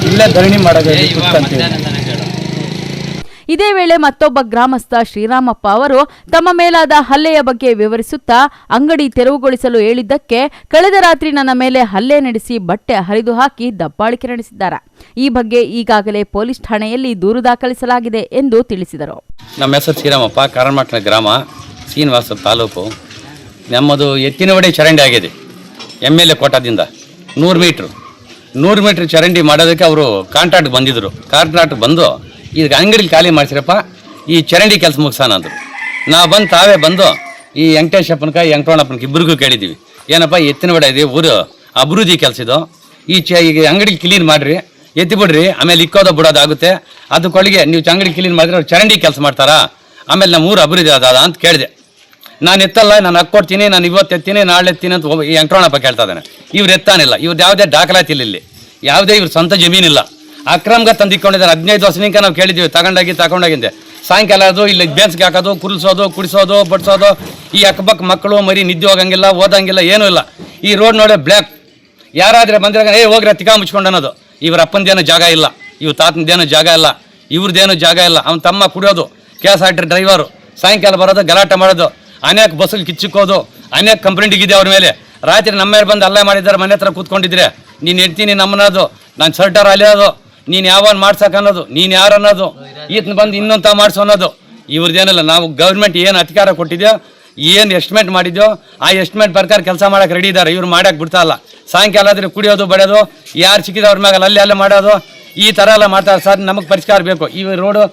ಇಲ್ಲೇ ಧರಣಿ ಮಾಡೋದು ಕುತ್ಕೊಂತೀವಿ. ಇದೇ ವೇಳೆ ಮತ್ತೊಬ್ಬ ಗ್ರಾಮಸ್ಥ ಶ್ರೀರಾಮಪ್ಪ ಅವರು ತಮ್ಮ ಮೇಲಾದ ಹಲ್ಲೆಯ ಬಗ್ಗೆ ವಿವರಿಸುತ್ತಾ, ಅಂಗಡಿ ತೆರವುಗೊಳಿಸಲು ಹೇಳಿದ್ದಕ್ಕೆ ಕಳೆದ ರಾತ್ರಿ ನನ್ನ ಮೇಲೆ ಹಲ್ಲೆ ನಡೆಸಿ ಬಟ್ಟೆ ಹರಿದು ಹಾಕಿ ದಬ್ಬಾಳಿಕೆ ನಡೆಸಿದ್ದಾರೆ. ಈ ಬಗ್ಗೆ ಈಗಾಗಲೇ ಪೊಲೀಸ್ ಠಾಣೆಯಲ್ಲಿ ದೂರು ದಾಖಲಿಸಲಾಗಿದೆ ಎಂದು ತಿಳಿಸಿದರು. ನಮ್ಮ ಹೆಸರು ಶ್ರೀರಾಮಪ್ಪ, ಕಾರಮಟ್ಲ ಗ್ರಾಮ, ಶ್ರೀನಿವಾಸ ತಾಲೂಕು. ನಮ್ಮದು ಎತ್ತಿನವಡೆ ಚರಂಡಿ ಆಗಿದೆ. MLA ಕೋಟಾದಿಂದ 100 ಮೀಟ್ರ್ ಚರಂಡಿ ಮಾಡೋದಕ್ಕೆ ಅವರು ಕಾಂಟ್ರಾಕ್ಟ್ ಬಂದಿದ್ದರು. ಕಾಂಟ್ರಾಕ್ಟ್ ಬಂದು ಈಗ ಅಂಗಡಿಲಿ ಖಾಲಿ ಮಾಡಿಸ್ರಪ್ಪ, ಈ ಚರಂಡಿ ಕೆಲಸ ಮುಗಿಸೋಣ ಅಂದರು. ನಾವು ತಾವೇ ಬಂದು ಈ ವೆಂಕಟೇಶಪ್ಪನ ವೆಂಕಟರಮಣಪ್ಪನ ಇಬ್ಬರಿಗೂ ಕೇಳಿದ್ದೀವಿ, ಏನಪ್ಪ ಎತ್ತಿನವಡೆ ಇದೆ ಊರು ಅಭಿವೃದ್ಧಿ ಕೆಲಸ ಇದು, ಈಗ ಅಂಗಡಿ ಕ್ಲೀನ್ ಮಾಡಿರಿ, ಎತ್ತಿ ಬಿಡ್ರಿ, ಆಮೇಲೆ ಇಕ್ಕೋದು ಬಿಡೋದಾಗುತ್ತೆ. ಅದಕ್ಕೊಳಗೆ ನೀವು ಅಂಗಡಿ ಕ್ಲೀನ್ ಮಾಡಿದ್ರೆ ಅವ್ರು ಚರಂಡಿ ಕೆಲಸ ಮಾಡ್ತಾರಾ, ಆಮೇಲೆ ನಮ್ಮ ಊರು ಅಭಿವೃದ್ಧಿ ಅದ ಅಂತ ಕೇಳಿದೆ. ನಾನು ಎತ್ತಲ್ಲ, ನಾನು ಹಾಕ್ಕೊಡ್ತೀನಿ, ನಾನು ಇವತ್ತು ಎತ್ತೀನಿ, ನಾಳೆ ಎತ್ತೀನಿ ಅಂತ ಈ ವೆಂಕಟರಮಣಪ್ಪ ಕೇಳ್ತಾ ಇದ್ದಾನೆ. ಇವ್ರು ಎತ್ತಾನಿಲ್ಲ, ಇವ್ರದ್ದು ಯಾವುದೇ ದಾಖಲಾತಿ ಇಲ್ಲ, ಇಲ್ಲಿ ಯಾವುದೇ ಇವ್ರ ಸ್ವಂತ ಜಮೀನಿಲ್ಲ, ಅಕ್ರಮ್ಗೆ ತಂದಿಕೊಂಡಿದ್ದಾರೆ. 15 ವರ್ಷನಿಂದ ನಾವು ಕೇಳಿದ್ದೀವಿ, ತಗೊಂಡಾಗಿಂದೆ ಸಾಯಂಕಾಲ ಅದು ಇಲ್ಲಿ ಬೇನ್ಸ್ಗೆ ಹಾಕೋದು, ಕುಲ್ಸೋದು, ಕುಡಿಸೋದು, ಬಡಿಸೋದು. ಈ ಅಕ್ಕಪಕ್ಕ ಮಕ್ಕಳು ಮರಿ ನಿದ್ದೆ ಹೋಗಂಗಿಲ್ಲ, ಓದಂಗಿಲ್ಲ, ಏನೂ ಇಲ್ಲ. ಈ ರೋಡ್ ನೋಡೇ ಬ್ಲ್ಯಾಕ್. ಯಾರಾದರೆ ಬಂದಾಗ ಹೋಗ್ರೆ ತಿಕಾ ಮುಚ್ಕೊಂಡು ಅನ್ನೋದು. ಇವ್ರ ಅಪ್ಪನದೇನೋ ಜಾಗ ಇಲ್ಲ, ಇವ್ರ ತಾತನದೇನೋ ಜಾಗ ಇಲ್ಲ, ಇವ್ರದ್ದೇನೋ ಜಾಗ ಇಲ್ಲ. ಅವನ ತಮ್ಮ ಕುಡಿಯೋದು, KSRT ಡ್ರೈವರು, ಸಾಯಂಕಾಲ ಬರೋದು, ಗಲಾಟೆ ಮಾಡೋದು, ಅನೇಕ ಬಸ್ಸಲ್ಲಿ ಕಿಚ್ಚಿಕ್ಕೋದು, ಅನೇಕ ಕಂಪ್ಲೇಂಟಿಗಿದೆ ಅವ್ರ ಮೇಲೆ. ರಾತ್ರಿ ನಮ್ಮ ಮೇಲೆ ಬಂದು ಅಲ್ಲೇ ಮಾಡಿದ್ದಾರೆ, ಮನೆ ಹತ್ರ ಕೂತ್ಕೊಂಡಿದ್ರೆ ನೀನು ಹೇಳ್ತೀನಿ ನಮ್ಮನ್ನೋದು, ನಾನು ಶರ್ಟರ್ ಅಲ್ಲಿಯೋದು, ನೀನು ಯಾವನ್ ಮಾಡ್ಸಕ್ಕೆ ಅನ್ನೋದು, ನೀನು ಯಾರು ಅನ್ನೋದು, ಈತನ ಬಂದು ಇನ್ನೊಂತ ಮಾಡಿಸೋ ಅನ್ನೋದು. ಇವ್ರದ್ದೇನಲ್ಲ, ನಾವು ಗೌರ್ಮೆಂಟ್ ಏನು ಅಧಿಕಾರ ಕೊಟ್ಟಿದ್ಯೋ, ಏನು ಎಸ್ಟಿಮೇಟ್ ಮಾಡಿದ್ಯೋ ಆ ಎಸ್ಟಿಮೇಟ್ ಪ್ರಕಾರ ಕೆಲಸ ಮಾಡೋಕೆ ರೆಡಿ ಇದ್ದಾರೆ. ಇವ್ರು ಮಾಡೋಕೆ ಬಿಡ್ತಾ ಇಲ್ಲ. ಸಾಯಂಕಾಲ ಆದರೆ ಕುಡಿಯೋದು, ಬಡಿಯೋದು, ಯಾರು ಸಿಕ್ಕಿದ ಅವ್ರ ಮ್ಯಾಗಲ್ಲ ಅಲ್ಲೇ ಮಾಡೋದು, ಈ ಥರ ಎಲ್ಲ ಮಾಡ್ತಾರೆ. ಸರ್ ನಮಗೆ ಪರಿಷ್ಕಾರ ಬೇಕು, ಈ ರೋಡು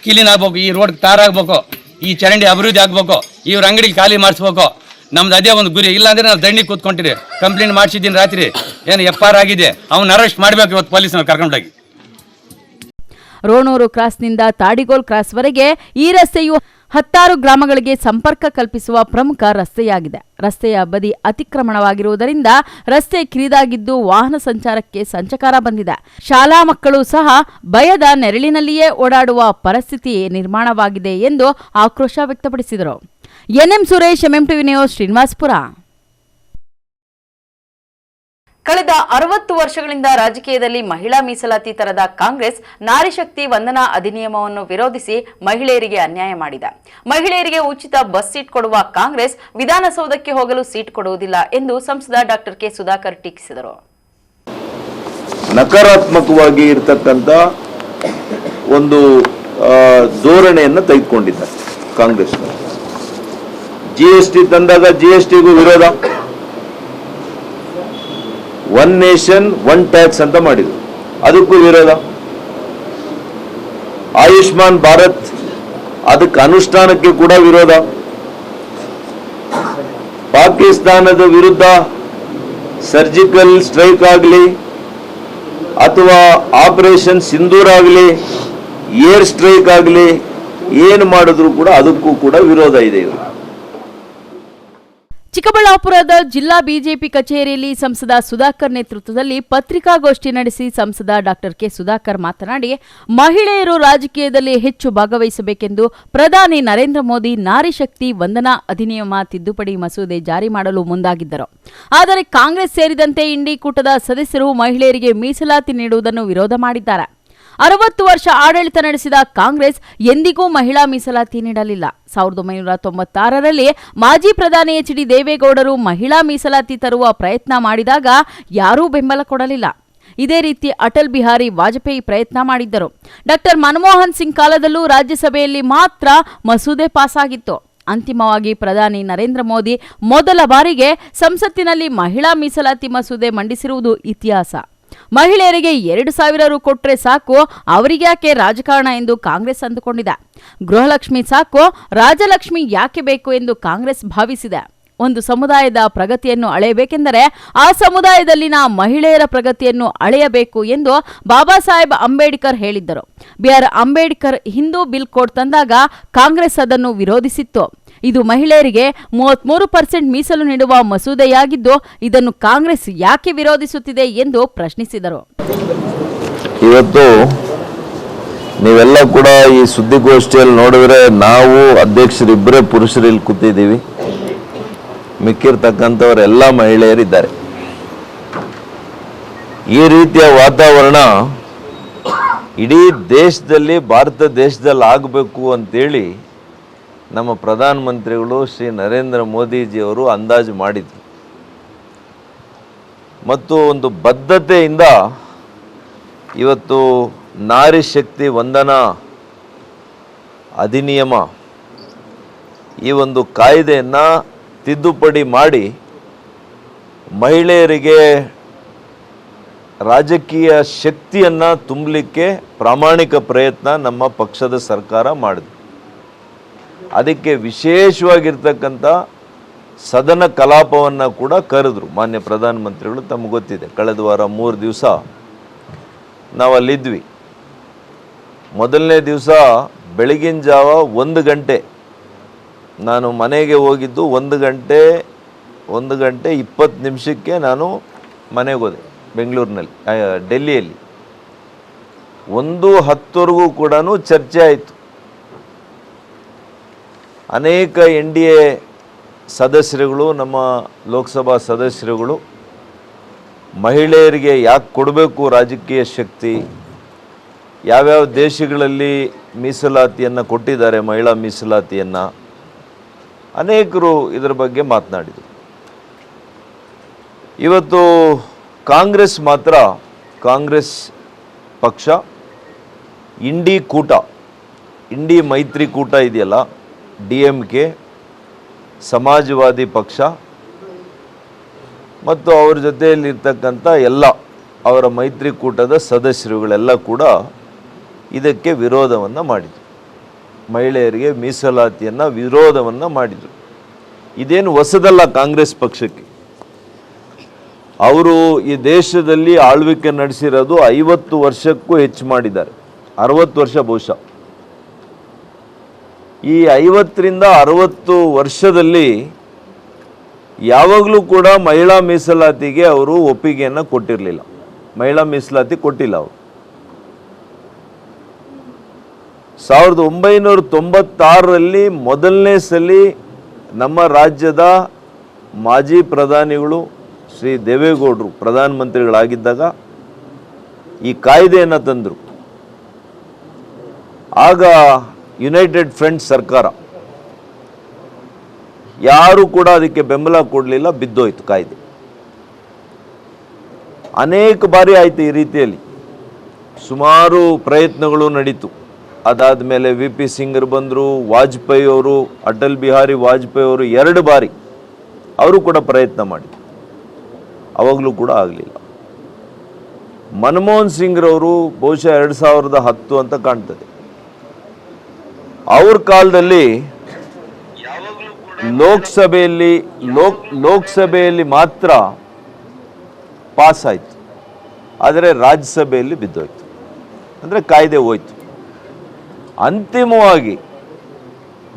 ಕ್ಲೀನ್ ಆಗ್ಬೇಕು, ಈ ರೋಡ್ ಟಾರ್ ಆಗಬೇಕು, ಈ ಚರಂಡಿ ಅಭಿವೃದ್ಧಿ ಆಗಬೇಕು, ಇವ್ರ ಅಂಗಡಿ ಖಾಲಿ ಮಾಡಿಸ್ಬೇಕು. ನಮ್ದು ಅದೇ ಒಂದು ಗುರಿ. ಇಲ್ಲಾಂದರೆ ನಾವು ದಂಡಿ ಕೂತ್ಕೊಂಡಿರಿ. ಕಂಪ್ಲೇಂಟ್ ಮಾಡಿಸಿದ್ದೀನಿ ರಾತ್ರಿ, ಏನು FR ಆಗಿದೆ, ಅವ್ನು ಅರೆಸ್ಟ್ ಮಾಡಬೇಕು ಇವತ್ತು ಪೊಲೀಸ್ನವ್ರು ಕರ್ಕೊಂಡೋಗಿ. ರೋಣೂರು ಕ್ರಾಸ್ನಿಂದ ತಾಡಿಗೋಲ್ ಕ್ರಾಸ್ವರೆಗೆ ಈ ರಸ್ತೆಯು 10 ಗ್ರಾಮಗಳಿಗೆ ಸಂಪರ್ಕ ಕಲ್ಪಿಸುವ ಪ್ರಮುಖ ರಸ್ತೆಯಾಗಿದೆ. ರಸ್ತೆಯ ಬದಿ ಅತಿಕ್ರಮಣವಾಗಿರುವುದರಿಂದ ರಸ್ತೆ ಕಿರಿದಾಗಿದ್ದು ವಾಹನ ಸಂಚಾರಕ್ಕೆ ಸಂಚಕಾರ ಬಂದಿದೆ. ಶಾಲಾ ಮಕ್ಕಳು ಸಹ ಭಯದ ನೆರಳಿನಲ್ಲಿಯೇ ಓಡಾಡುವ ಪರಿಸ್ಥಿತಿ ನಿರ್ಮಾಣವಾಗಿದೆ ಎಂದು ಆಕ್ರೋಶ ವ್ಯಕ್ತಪಡಿಸಿದರು. NM Suresh, MMTV news, Srinivaspur. ಕಳೆದ 60 ವರ್ಷಗಳಿಂದ ರಾಜಕೀಯದಲ್ಲಿ ಮಹಿಳಾ ಮೀಸಲಾತಿ ತರದ ಕಾಂಗ್ರೆಸ್ ನಾರಿ ಶಕ್ತಿ ವಂದನಾ ಅಧಿನಿಯಮವನ್ನು ವಿರೋಧಿಸಿ ಮಹಿಳೆಯರಿಗೆ ಅನ್ಯಾಯ ಮಾಡಿದೆ. ಮಹಿಳೆಯರಿಗೆ ಉಚಿತ ಬಸ್ ಸೀಟ್ ಕೊಡುವ ಕಾಂಗ್ರೆಸ್ ವಿಧಾನಸೌಧಕ್ಕೆ ಹೋಗಲು ಸೀಟ್ ಕೊಡುವುದಿಲ್ಲ ಎಂದು ಸಂಸದ ಡಾಕ್ಟರ್ ಕೆ ಸುಧಾಕರ್ ಟೀಕಿಸಿದರು. ನಕಾರಾತ್ಮಕವಾಗಿ ಇರತಕ್ಕಂತ ಒಂದು ಧೋರಣೆಯನ್ನು ತೆಗೆದುಕೊಂಡಿದ್ದಾರೆ ಕಾಂಗ್ರೆಸ್. GST ತಂದಾಗ GSTಗೂ ವಿರೋಧ, ಒನ್ ನೇಷನ್ ಒನ್ ಟ್ಯಾಕ್ಸ್ ಅಂತ ಮಾಡಿದ್ರು, ಅದಕ್ಕೂ ವಿರೋಧ. ಆಯುಷ್ಮಾನ್ ಭಾರತ್ ಅದಕ್ಕೆ ಅನುಷ್ಠಾನಕ್ಕೆ ಕೂಡ ವಿರೋಧ. ಪಾಕಿಸ್ತಾನದ ವಿರುದ್ಧ ಸರ್ಜಿಕಲ್ ಸ್ಟ್ರೈಕ್ ಆಗಲಿ ಅಥವಾ ಆಪರೇಷನ್ ಸಿಂಧೂರ್ ಆಗಲಿ, ಏರ್ ಸ್ಟ್ರೈಕ್ ಆಗಲಿ, ಏನು ಮಾಡಿದ್ರು ಕೂಡ ಅದಕ್ಕೂ ಕೂಡ ವಿರೋಧ ಇದೆ. ಚಿಕ್ಕಬಳ್ಳಾಪುರದ ಜಿಲ್ಲಾ ಬಿಜೆಪಿ ಕಚೇರಿಯಲ್ಲಿ ಸಂಸದ ಸುಧಾಕರ್ ನೇತೃತ್ವದಲ್ಲಿ ಪತ್ರಿಕಾಗೋಷ್ಠಿ ನಡೆಸಿ ಸಂಸದ ಡಾಕ್ಟರ್ ಕೆ ಸುಧಾಕರ್ ಮಾತನಾಡಿ, ಮಹಿಳೆಯರು ರಾಜಕೀಯದಲ್ಲಿ ಹೆಚ್ಚು ಭಾಗವಹಿಸಬೇಕೆಂದು ಪ್ರಧಾನಿ ನರೇಂದ್ರ ಮೋದಿ ನಾರಿ ಶಕ್ತಿ ವಂದನಾ ಅಧಿನಿಯಮ ತಿದ್ದುಪಡಿ ಮಸೂದೆ ಜಾರಿ ಮಾಡಲು ಮುಂದಾಗಿದ್ದರು. ಆದರೆ ಕಾಂಗ್ರೆಸ್ ಸೇರಿದಂತೆ ಇಂಡಿ ಕೂಟದ ಸದಸ್ಯರು ಮಹಿಳೆಯರಿಗೆ ಮೀಸಲಾತಿ ನೀಡುವುದನ್ನು ವಿರೋಧ ಮಾಡಿದ್ದಾರೆ. 60 ವರ್ಷ ಆಡಳಿತ ನಡೆಸಿದ ಕಾಂಗ್ರೆಸ್ ಎಂದಿಗೂ ಮಹಿಳಾ ಮೀಸಲಾತಿ ನೀಡಲಿಲ್ಲ. 1996ರಲ್ಲಿ ಮಾಜಿ ಪ್ರಧಾನಿ HD ದೇವೇಗೌಡರು ಮಹಿಳಾ ಮೀಸಲಾತಿ ತರುವ ಪ್ರಯತ್ನ ಮಾಡಿದಾಗ ಯಾರೂ ಬೆಂಬಲ ಕೊಡಲಿಲ್ಲ. ಇದೇ ರೀತಿ ಅಟಲ್ ಬಿಹಾರಿ ವಾಜಪೇಯಿ ಪ್ರಯತ್ನ ಮಾಡಿದ್ದರು. ಡಾಕ್ಟರ್ ಮನಮೋಹನ್ ಸಿಂಗ್ ಕಾಲದಲ್ಲೂ ರಾಜ್ಯಸಭೆಯಲ್ಲಿ ಮಾತ್ರ ಮಸೂದೆ ಪಾಸ್ ಆಗಿತ್ತು. ಅಂತಿಮವಾಗಿ ಪ್ರಧಾನಿ ನರೇಂದ್ರ ಮೋದಿ ಮೊದಲ ಬಾರಿಗೆ ಸಂಸತ್ತಿನಲ್ಲಿ ಮಹಿಳಾ ಮೀಸಲಾತಿ ಮಸೂದೆ ಮಂಡಿಸಿರುವುದು ಇತಿಹಾಸ. ಮಹಿಳೆಯರಿಗೆ 2,000 ರು ಕೊಟ್ಟರೆ ಸಾಕು, ಅವರಿಗೆ ಯಾಕೆ ರಾಜಕಾರಣ ಎಂದು ಕಾಂಗ್ರೆಸ್ ಅಂದುಕೊಂಡಿದೆ. ಗೃಹಲಕ್ಷ್ಮಿ ಸಾಕು, ರಾಜಲಕ್ಷ್ಮಿ ಯಾಕೆ ಬೇಕು ಎಂದು ಕಾಂಗ್ರೆಸ್ ಭಾವಿಸಿದೆ. ಒಂದು ಸಮುದಾಯದ ಪ್ರಗತಿಯನ್ನು ಅಳೆಯಬೇಕೆಂದರೆ ಆ ಸಮುದಾಯದಲ್ಲಿನ ಮಹಿಳೆಯರ ಪ್ರಗತಿಯನ್ನು ಅಳೆಯಬೇಕು ಎಂದು ಬಾಬಾ ಸಾಹೇಬ್ ಅಂಬೇಡ್ಕರ್ ಹೇಳಿದ್ದರು. BR Ambedkar Hindu bill code ತಂದಾಗ ಕಾಂಗ್ರೆಸ್ ಅದನ್ನು ವಿರೋಧಿಸಿತ್ತು. ಇದು ಮಹಿಳೆಯರಿಗೆ 33% ಮೀಸಲು ನೀಡುವ ಮಸೂದೆಯಾಗಿದ್ದು ಇದನ್ನು ಕಾಂಗ್ರೆಸ್ ಯಾಕೆ ವಿರೋಧಿಸುತ್ತಿದೆ ಎಂದು ಪ್ರಶ್ನಿಸಿದರು. ಇವತ್ತು ನೀವೆಲ್ಲ ಕೂಡ ಈ ಸುದ್ದಿಗೋಷ್ಠಿಯಲ್ಲಿ ನೋಡಿದ್ರೆ ನಾವು ಅಧ್ಯಕ್ಷರಿಬ್ಬರೇ ಪುರುಷರು ಇಲ್ಲಿ ಕೂತಿದ್ದೀವಿ, ಮಿಕ್ಕಿರ್ತಕ್ಕಂಥವರೆಲ್ಲ ಮಹಿಳೆಯರಿದ್ದಾರೆ. ಈ ರೀತಿಯ ವಾತಾವರಣ ಇಡೀ ದೇಶದಲ್ಲಿ, ಭಾರತ ದೇಶದಲ್ಲಿ ಆಗಬೇಕು ಅಂತೇಳಿ ನಮ್ಮ ಪ್ರಧಾನಮಂತ್ರಿಗಳು ಶ್ರೀ ನರೇಂದ್ರ ಮೋದಿಜಿಯವರು ಅಂದಾಜು ಮಾಡಿದರು ಮತ್ತು ಒಂದು ಬದ್ಧತೆಯಿಂದ ಇವತ್ತು ನಾರಿ ಶಕ್ತಿ ವಂದನಾ ಅಧಿನಿಯಮ ಈ ಒಂದು ಕಾಯ್ದೆಯನ್ನು ತಿದ್ದುಪಡಿ ಮಾಡಿ ಮಹಿಳೆಯರಿಗೆ ರಾಜಕೀಯ ಶಕ್ತಿಯನ್ನು ತುಂಬಲಿಕ್ಕೆ ಪ್ರಾಮಾಣಿಕ ಪ್ರಯತ್ನ ನಮ್ಮ ಪಕ್ಷದ ಸರ್ಕಾರ ಮಾಡಿದೆ. ಅದಕ್ಕೆ ವಿಶೇಷವಾಗಿರ್ತಕ್ಕಂಥ ಸದನ ಕಲಾಪವನ್ನು ಕೂಡ ಕರೆದ್ರು ಮಾನ್ಯ ಪ್ರಧಾನಮಂತ್ರಿಗಳು. ತಮಗೆ ಗೊತ್ತಿದೆ, ಕಳೆದ ವಾರ 3 ದಿವಸ ನಾವು ಅಲ್ಲಿದ್ವಿ. ಮೊದಲನೇ ದಿವಸ ಬೆಳಗಿನ ಜಾವ 1 ಗಂಟೆ ನಾನು ಮನೆಗೆ ಹೋಗಿದ್ದು. 1 ಗಂಟೆ 20 ನಿಮಿಷಕ್ಕೆ ನಾನು ಮನೆಗೆ ಹೋದೆ ಬೆಂಗಳೂರಿನಲ್ಲಿ, ಡೆಲ್ಲಿಯಲ್ಲಿ. 1:10ವರೆಗೂ ಕೂಡ ಚರ್ಚೆ ಆಯಿತು. ಅನೇಕ NDA ಸದಸ್ಯರುಗಳು, ನಮ್ಮ ಲೋಕಸಭಾ ಸದಸ್ಯರುಗಳು ಮಹಿಳೆಯರಿಗೆ ಯಾಕೆ ಕೊಡಬೇಕು ರಾಜಕೀಯ ಶಕ್ತಿ, ಯಾವ್ಯಾವ ದೇಶಗಳಲ್ಲಿ ಮೀಸಲಾತಿಯನ್ನು ಕೊಟ್ಟಿದ್ದಾರೆ, ಮಹಿಳಾ ಮೀಸಲಾತಿಯನ್ನು, ಅನೇಕರು ಇದರ ಬಗ್ಗೆ ಮಾತನಾಡಿದರು. ಇವತ್ತು ಕಾಂಗ್ರೆಸ್ ಮಾತ್ರ, ಕಾಂಗ್ರೆಸ್ ಪಕ್ಷ ಇಂಡಿ ಮೈತ್ರಿಕೂಟ ಇದೆಯಲ್ಲ, DMK, ಸಮಾಜವಾದಿ ಪಕ್ಷ ಮತ್ತು ಅವರ ಜೊತೆಯಲ್ಲಿರ್ತಕ್ಕಂಥ ಎಲ್ಲ ಅವರ ಮೈತ್ರಿಕೂಟದ ಸದಸ್ಯರುಗಳೆಲ್ಲ ಕೂಡ ಇದಕ್ಕೆ ವಿರೋಧವನ್ನು ಮಾಡಿದರು. ಮಹಿಳೆಯರಿಗೆ ಮೀಸಲಾತಿಯನ್ನು ವಿರೋಧವನ್ನು ಮಾಡಿದರು. ಇದೇನು ಹೊಸದಲ್ಲ ಕಾಂಗ್ರೆಸ್ ಪಕ್ಷಕ್ಕೆ. ಅವರು ಈ ದೇಶದಲ್ಲಿ ಆಳ್ವಿಕೆ ನಡೆಸಿರೋದು 50 ವರ್ಷಕ್ಕೂ ಹೆಚ್ಚು ಮಾಡಿದ್ದಾರೆ, 60 ವರ್ಷ ಬಹುಶಃ. ಈ 50ರಿಂದ 60 ವರ್ಷದಲ್ಲಿ ಯಾವಾಗಲೂ ಕೂಡ ಮಹಿಳಾ ಮೀಸಲಾತಿಗೆ ಅವರು ಒಪ್ಪಿಗೆಯನ್ನು ಕೊಟ್ಟಿರಲಿಲ್ಲ. ಮಹಿಳಾ ಮೀಸಲಾತಿ ಕೊಟ್ಟಿಲ್ಲ ಅವರು. 1996ರಲ್ಲಿ ಮೊದಲನೇ ಸಲ ನಮ್ಮ ರಾಜ್ಯದ ಮಾಜಿ ಪ್ರಧಾನಿಗಳು ಶ್ರೀ ದೇವೇಗೌಡರು ಪ್ರಧಾನಮಂತ್ರಿಗಳಾಗಿದ್ದಾಗ ಈ ಕಾಯ್ದೆಯನ್ನು ತಂದರು. ಆಗ ಯುನೈಟೆಡ್ ಫ್ರಂಟ್ ಸರ್ಕಾರ, ಯಾರು ಕೂಡ ಅದಕ್ಕೆ ಬೆಂಬಲ ಕೊಡಲಿಲ್ಲ, ಬಿದ್ದೋಯ್ತು ಕಾಯ್ದೆ. ಅನೇಕ ಬಾರಿ ಆಯಿತು ಈ ರೀತಿಯಲ್ಲಿ, ಸುಮಾರು ಪ್ರಯತ್ನಗಳು ನಡೀತು. ಅದಾದ ಮೇಲೆ VP ಸಿಂಗರ್ ಬಂದರು, ವಾಜಪೇಯಿ ಅವರು, ಅಟಲ್ ಬಿಹಾರಿ ವಾಜಪೇಯಿ ಅವರು 2 ಬಾರಿ ಅವರು ಕೂಡ ಪ್ರಯತ್ನ ಮಾಡಿದರು, ಅವಾಗಲೂ ಕೂಡ ಆಗಲಿಲ್ಲ. ಮನಮೋಹನ್ ಸಿಂಗ್ರವರು ಬಹುಶಃ 2010 ಅಂತ ಕಾಣ್ತದೆ, ಅವ್ರ ಕಾಲದಲ್ಲಿ ಲೋಕಸಭೆಯಲ್ಲಿ ಮಾತ್ರ ಪಾಸ್ ಆಯಿತು, ಆದರೆ ರಾಜ್ಯಸಭೆಯಲ್ಲಿ ಬಿದ್ದೋಯ್ತು. ಅಂದರೆ ಕಾಯ್ದೆ ಹೋಯ್ತು. ಅಂತಿಮವಾಗಿ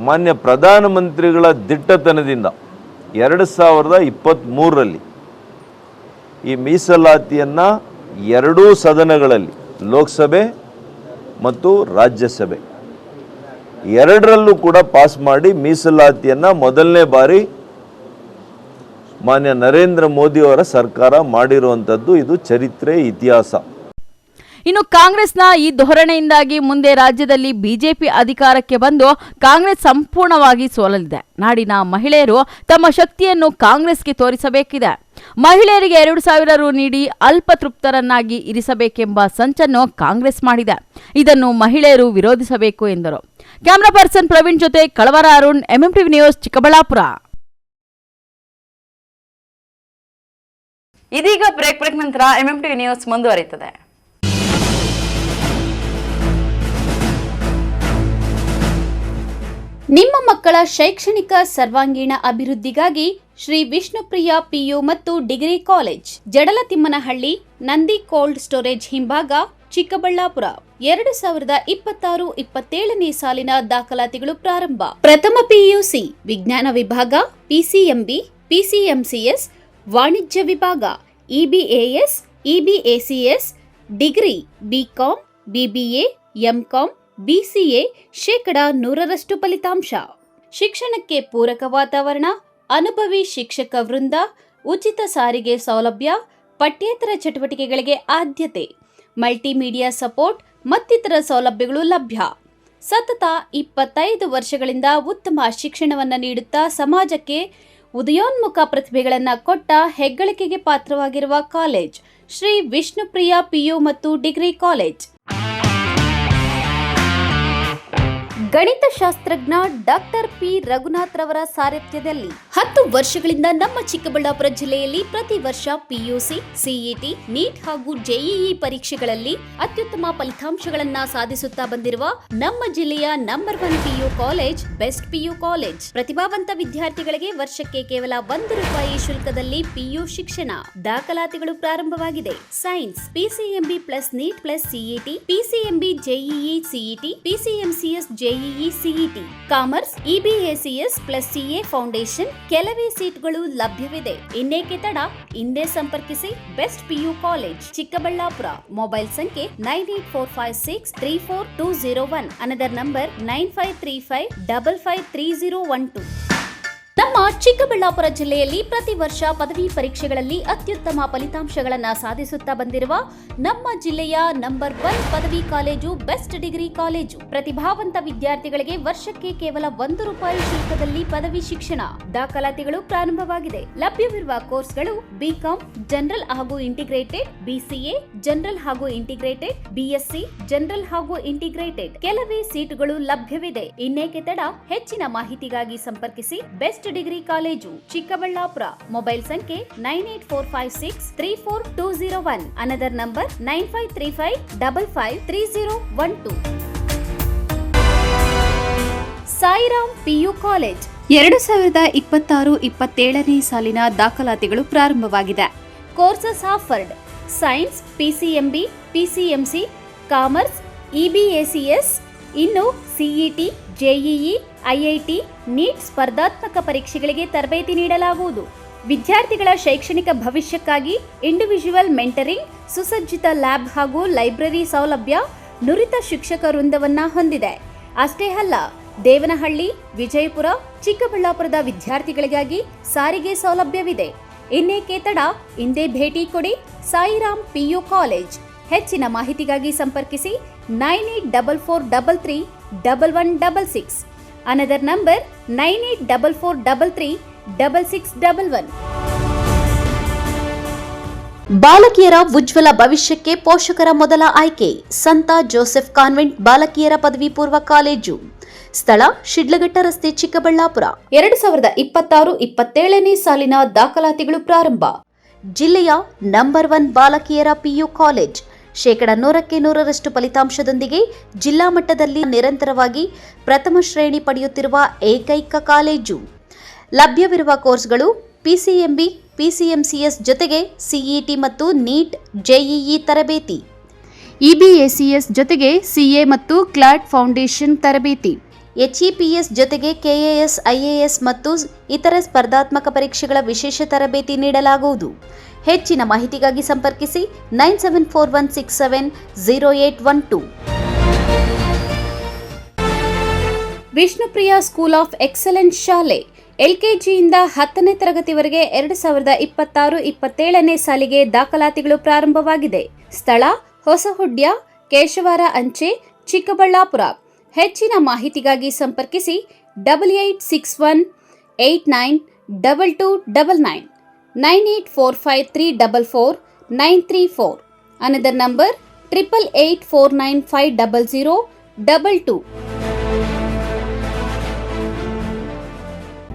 ಮಾನ್ಯ ಪ್ರಧಾನಮಂತ್ರಿಗಳ ದಿಟ್ಟತನದಿಂದ 2023ರಲ್ಲಿ ಈ ಮೀಸಲಾತಿಯನ್ನು 2 ಸದನಗಳಲ್ಲಿ, ಲೋಕಸಭೆ ಮತ್ತು ರಾಜ್ಯಸಭೆ ಎರಡರಲ್ಲೂ ಕೂಡ ಪಾಸ್ ಮಾಡಿ ಮೀಸಲಾತಿಯನ್ನು ಮೊದಲನೇ ಬಾರಿ ಮಾನ್ಯ ನರೇಂದ್ರ ಮೋದಿ ಅವರ ಸರ್ಕಾರ ಮಾಡಿರುವಂಥದ್ದು. ಇದು ಚರಿತ್ರೆ, ಇತಿಹಾಸ. ಇನ್ನು ಕಾಂಗ್ರೆಸ್ನ ಈ ಧೋರಣೆಯಿಂದಾಗಿ ಮುಂದೆ ರಾಜ್ಯದಲ್ಲಿ ಬಿಜೆಪಿ ಅಧಿಕಾರಕ್ಕೆ ಬಂದು ಕಾಂಗ್ರೆಸ್ ಸಂಪೂರ್ಣವಾಗಿ ಸೋಲಲಿದೆ. ನಾಡಿನ ಮಹಿಳೆಯರು ತಮ್ಮ ಶಕ್ತಿಯನ್ನು ಕಾಂಗ್ರೆಸ್ಗೆ ತೋರಿಸಬೇಕಿದೆ. ಮಹಿಳೆಯರಿಗೆ 2,000 ರು ನೀಡಿ ಅಲ್ಪತೃಪ್ತರನ್ನಾಗಿ ಇರಿಸಬೇಕೆಂಬ ಸಂಚನ್ನು ಕಾಂಗ್ರೆಸ್ ಮಾಡಿದೆ. ಇದನ್ನು ಮಹಿಳೆಯರು ವಿರೋಧಿಸಬೇಕು ಎಂದರು. ಕ್ಯಾಮರಾ ಪರ್ಸನ್ ಪ್ರವೀಣ್ ಜೊತೆ ಕಳವರ ಅರುಣ್, MMTV ನ್ಯೂಸ್, ಚಿಕ್ಕಬಳ್ಳಾಪುರ. ಇದೀಗ ಬ್ರೇಕ್ ನಂತರ MMTV ನ್ಯೂಸ್ ಮುಂದುವರಿಯುತ್ತದೆ. ನಿಮ್ಮ ಮಕ್ಕಳ ಶೈಕ್ಷಣಿಕ ಸರ್ವಾಂಗೀಣ ಅಭಿವೃದ್ಧಿಗಾಗಿ ಶ್ರೀ ವಿಷ್ಣುಪ್ರಿಯ ಪಿಯು ಮತ್ತು degree college, Jadalathimmanahalli, Nandi cold storage ಹಿಂಭಾಗ, ಚಿಕ್ಕಬಳ್ಳಾಪುರ. 2026-27ನೇ ಸಾಲಿನ ದಾಖಲಾತಿಗಳು ಪ್ರಾರಂಭ. ಪ್ರಥಮ ಪಿಯುಸಿ ವಿಜ್ಞಾನ ವಿಭಾಗ, ಪಿಸಿಎಂಬಿ, ಪಿಸಿಎಂಸಿಎಸ್, ವಾಣಿಜ್ಯ ವಿಭಾಗ, EBAS, EBACS, degree BCom, BBA, MCom, BCA 100% ಫಲಿತಾಂಶ. ಶಿಕ್ಷಣಕ್ಕೆ ಪೂರಕ ವಾತಾವರಣ, ಅನುಭವಿ ಶಿಕ್ಷಕ ವೃಂದ, ಉಚಿತ ಸಾರಿಗೆ ಸೌಲಭ್ಯ, ಪಠ್ಯೇತರ ಚಟುವಟಿಕೆಗಳಿಗೆ ಆದ್ಯತೆ, ಮಲ್ಟಿಮೀಡಿಯಾ ಸಪೋರ್ಟ್ ಮತ್ತಿತರ ಸೌಲಭ್ಯಗಳು ಲಭ್ಯ. ಸತತ 25 ವರ್ಷಗಳಿಂದ ಉತ್ತಮ ಶಿಕ್ಷಣವನ್ನು ನೀಡುತ್ತಾ ಸಮಾಜಕ್ಕೆ ಉದಯೋನ್ಮುಖ ಪ್ರತಿಭೆಗಳನ್ನು ಕೊಟ್ಟ ಹೆಗ್ಗಳಿಕೆಗೆ ಪಾತ್ರವಾಗಿರುವ ಕಾಲೇಜ್ ಶ್ರೀ ವಿಷ್ಣುಪ್ರಿಯ ಪಿಯು ಮತ್ತು ಡಿಗ್ರಿ ಕಾಲೇಜ್. ಗಣಿತಶಾಸ್ತ್ರಜ್ಞ ಡಾಕ್ಟರ್ ಪಿ ರಘುನಾಥ್ ರವರ ಸಾರಥ್ಯದಲ್ಲಿ 10 ವರ್ಷಗಳಿಂದ ನಮ್ಮ ಚಿಕ್ಕಬಳ್ಳಾಪುರ ಜಿಲ್ಲೆಯಲ್ಲಿ ಪ್ರತಿ ವರ್ಷ ಪಿಯುಸಿ, ಸಿಇಟಿ, ನೀಟ್ ಹಾಗೂ ಜೆಇಇ ಪರೀಕ್ಷೆಗಳಲ್ಲಿ ಅತ್ಯುತ್ತಮ ಫಲಿತಾಂಶಗಳನ್ನ ಸಾಧಿಸುತ್ತಾ ಬಂದಿರುವ ನಮ್ಮ ಜಿಲ್ಲೆಯ number 1 PU college best PU college. ಪ್ರತಿಭಾವಂತ ವಿದ್ಯಾರ್ಥಿಗಳಿಗೆ ವರ್ಷಕ್ಕೆ ಕೇವಲ ₹1 ಶುಲ್ಕದಲ್ಲಿ ಪಿಯು ಶಿಕ್ಷಣ. ದಾಖಲಾತಿಗಳು ಪ್ರಾರಂಭವಾಗಿದೆ. Science PCMB plus NEET plus CET, PCMB JEE CET, PCMCS JEE CET, commerce EBACS plus CA foundation. ಕೆಲವೇ ಸೀಟ್ಗಳು ಲಭ್ಯವಿದೆ. ಇನ್ನೇಕೆ ತಡ, ಹಿಂದೆ ಸಂಪರ್ಕಿಸಿ. Best PU college, Chikkaballapur. Mobile ಸಂಖ್ಯೆ 9845634201. Another number 9535553012. ನಮ್ಮ ಚಿಕ್ಕಬಳ್ಳಾಪುರ ಜಿಲ್ಲೆಯಲ್ಲಿ ಪ್ರತಿ ವರ್ಷ ಪದವಿ ಪರೀಕ್ಷೆಗಳಲ್ಲಿ ಅತ್ಯುತ್ತಮ ಫಲಿತಾಂಶಗಳನ್ನು ಸಾಧಿಸುತ್ತಾ ಬಂದಿರುವ ನಮ್ಮ ಜಿಲ್ಲೆಯ ನಂಬರ್ 1 ಪದವಿ ಕಾಲೇಜು ಬೆಸ್ಟ್ ಡಿಗ್ರಿ ಕಾಲೇಜು. ಪ್ರತಿಭಾವಂತ ವಿದ್ಯಾರ್ಥಿಗಳಿಗೆ ವರ್ಷಕ್ಕೆ ಕೇವಲ ₹1 ಶುಲ್ಕದಲ್ಲಿ ಪದವಿ ಶಿಕ್ಷಣ. ದಾಖಲಾತಿಗಳು ಪ್ರಾರಂಭವಾಗಿದೆ. ಲಭ್ಯವಿರುವ ಕೋರ್ಸ್ಗಳು ಬಿಕಾಂ ಜನರಲ್ ಹಾಗೂ ಇಂಟಿಗ್ರೇಟೆಡ್, ಬಿಸಿಎ ಜನರಲ್ ಹಾಗೂ ಇಂಟಿಗ್ರೇಟೆಡ್, ಬಿಎಸ್ಸಿ ಜನರಲ್ ಹಾಗೂ ಇಂಟಿಗ್ರೇಟೆಡ್. ಕೆಲವೇ ಸೀಟುಗಳು ಲಭ್ಯವಿದೆ. ಇನ್ನೇಕೆ ತಡ, ಹೆಚ್ಚಿನ ಮಾಹಿತಿಗಾಗಿ ಸಂಪರ್ಕಿಸಿ. Best degree college, Chikkaballapur. Mobile ಸಂಖ್ಯೆ 9845634201. Another number 9535553012. Sairam PU college 2026-27ನೇ ಸಾಲಿನ ದಾಖಲಾತಿಗಳು ಪ್ರಾರಂಭವಾಗಿದೆ. Courses offered: science, PCMB, PCMC, commerce, EBACS. ಇನ್ನು ಸಿಇಟಿ, ಜೆಇಇ, ಐಐಟಿ, ನೀಟ್ ಸ್ಪರ್ಧಾತ್ಮಕ ಪರೀಕ್ಷೆಗಳಿಗೆ ತರಬೇತಿ ನೀಡಲಾಗುವುದು. ವಿದ್ಯಾರ್ಥಿಗಳ ಶೈಕ್ಷಣಿಕ ಭವಿಷ್ಯಕ್ಕಾಗಿ ಇಂಡಿವಿಜುವಲ್ ಮೆಂಟರಿಂಗ್, ಸುಸಜ್ಜಿತ ಲ್ಯಾಬ್ ಹಾಗೂ ಲೈಬ್ರರಿ ಸೌಲಭ್ಯ, ನುರಿತ ಶಿಕ್ಷಕ ವೃಂದವನ್ನ ಹೊಂದಿದೆ. ಅಷ್ಟೇ ಅಲ್ಲ, ದೇವನಹಳ್ಳಿ, ವಿಜಯಪುರ, ಚಿಕ್ಕಬಳ್ಳಾಪುರದ ವಿದ್ಯಾರ್ಥಿಗಳಿಗಾಗಿ ಸಾರಿಗೆ ಸೌಲಭ್ಯವಿದೆ. ಇನ್ನೇಕೆ ತಡ, ಹಿಂದೆ ಭೇಟಿ ಕೊಡಿ. Sairam PU college. ಹೆಚ್ಚಿನ ಮಾಹಿತಿಗಾಗಿ ಸಂಪರ್ಕಿಸಿ 9844331166. Another number 9844336611. ಬಾಲಕಿಯರ ಉಜ್ವಲ ಭವಿಷ್ಯಕ್ಕೆ ಪೋಷಕರ ಮೊದಲ ಆಯ್ಕೆ ಸಂತ ಜೋಸೆಫ್ ಕಾನ್ವೆಂಟ್ ಬಾಲಕಿಯರ ಪದವಿ ಪೂರ್ವ ಕಾಲೇಜು. ಸ್ಥಳ ಶಿಡ್ಲಘಟ್ಟ ರಸ್ತೆ, ಚಿಕ್ಕಬಳ್ಳಾಪುರ. 2026-27ನೇ ಸಾಲಿನ ದಾಖಲಾತಿಗಳು ಪ್ರಾರಂಭ. ಜಿಲ್ಲೆಯ ನಂಬರ್ 1 ಬಾಲಕಿಯರ ಪಿಯು ಕಾಲೇಜ್ 100% ಫಲಿತಾಂಶದೊಂದಿಗೆ ಜಿಲ್ಲಾ ಮಟ್ಟದಲ್ಲಿ ನಿರಂತರವಾಗಿ ಪ್ರಥಮ ಶ್ರೇಣಿ ಪಡೆಯುತ್ತಿರುವ ಏಕೈಕ ಕಾಲೇಜು. ಲಭ್ಯವಿರುವ ಕೋರ್ಸ್ಗಳು ಪಿಸಿಎಂಬಿ, ಪಿಸಿಎಂಸಿಎಸ್ ಜೊತೆಗೆ ಸಿಇಟಿ ಮತ್ತು ನೀಟ್, ಜೆಇಇ ತರಬೇತಿ, ಇಬಿಎಸಿಎಸ್ ಜೊತೆಗೆ ಸಿಎ ಮತ್ತು ಕ್ಲಾಟ್ ಫೌಂಡೇಶನ್ ತರಬೇತಿ, ಎಚ್ಇಪಿಎಸ್ ಜೊತೆಗೆ ಕೆಎಎಸ್, ಐಎಎಸ್ ಮತ್ತು ಇತರ ಸ್ಪರ್ಧಾತ್ಮಕ ಪರೀಕ್ಷೆಗಳ ವಿಶೇಷ ತರಬೇತಿ ನೀಡಲಾಗುವುದು. ಹೆಚ್ಚಿನ ಮಾಹಿತಿಗಾಗಿ ಸಂಪರ್ಕಿಸಿ 9741670812. ವಿಷ್ಣುಪ್ರಿಯ ಸ್ಕೂಲ್ ಆಫ್ ಎಕ್ಸಲೆನ್ಸ್ ಶಾಲೆ ಎಲ್ಕೆಜಿಯಿಂದ 10ನೇ ತರಗತಿವರೆಗೆ 2026-27ನೇ ಸಾಲಿಗೆ ದಾಖಲಾತಿಗಳು ಪ್ರಾರಂಭವಾಗಿದೆ. ಸ್ಥಳ ಹೊಸಹುಡ್ಯ, ಕೇಶವಾರ ಅಂಚೆ, ಚಿಕ್ಕಬಳ್ಳಾಪುರ. ಹೆಚ್ಚಿನ ಮಾಹಿತಿಗಾಗಿ ಸಂಪರ್ಕಿಸಿ 8861892299 9845344934. Another number 8884950022.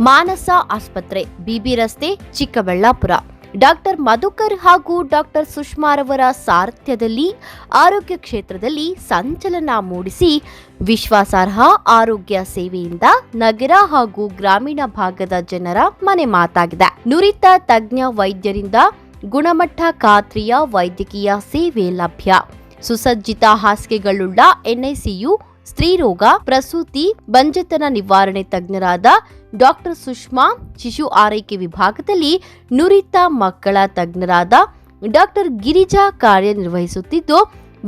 ಮಾನಸ ಆಸ್ಪತ್ರೆ, ಬಿಬಿ ರಸ್ತೆ, ಚಿಕ್ಕಬಳ್ಳಾಪುರ. ಡಾಕ್ಟರ್ ಮಧುಕರ್ ಹಾಗೂ ಡಾಕ್ಟರ್ ಸುಷ್ಮಾರವರ ಸಾರಥ್ಯದಲ್ಲಿ ಆರೋಗ್ಯ ಕ್ಷೇತ್ರದಲ್ಲಿ ಸಂಚಲನ ಮೂಡಿಸಿ ವಿಶ್ವಾಸಾರ್ಹ ಆರೋಗ್ಯ ಸೇವೆಯಿಂದ ನಗರ ಹಾಗೂ ಗ್ರಾಮೀಣ ಭಾಗದ ಜನರ ಮನೆ ಮಾತಾಗಿದೆ. ನುರಿತ ತಜ್ಞ ವೈದ್ಯರಿಂದ ಗುಣಮಟ್ಟ ಖಾತ್ರಿಯ ವೈದ್ಯಕೀಯ ಸೇವೆ ಲಭ್ಯ. ಸುಸಜ್ಜಿತ ಹಾಸಿಗೆಗಳುಳ್ಳ ಎನ್ಐಸಿಯು, ಸ್ತ್ರೀರೋಗ, ಪ್ರಸೂತಿ, ಬಂಜೆತನ ನಿವಾರಣೆ ತಜ್ಞರಾದ ಡಾಕ್ಟರ್ ಸುಷ್ಮಾ, ಶಿಶು ಆರೈಕೆ ವಿಭಾಗದಲ್ಲಿ ನುರಿತ ಮಕ್ಕಳ ತಜ್ಞರಾದ ಡಾಕ್ಟರ್ ಗಿರಿಜಾ ಕಾರ್ಯನಿರ್ವಹಿಸುತ್ತಿದ್ದು,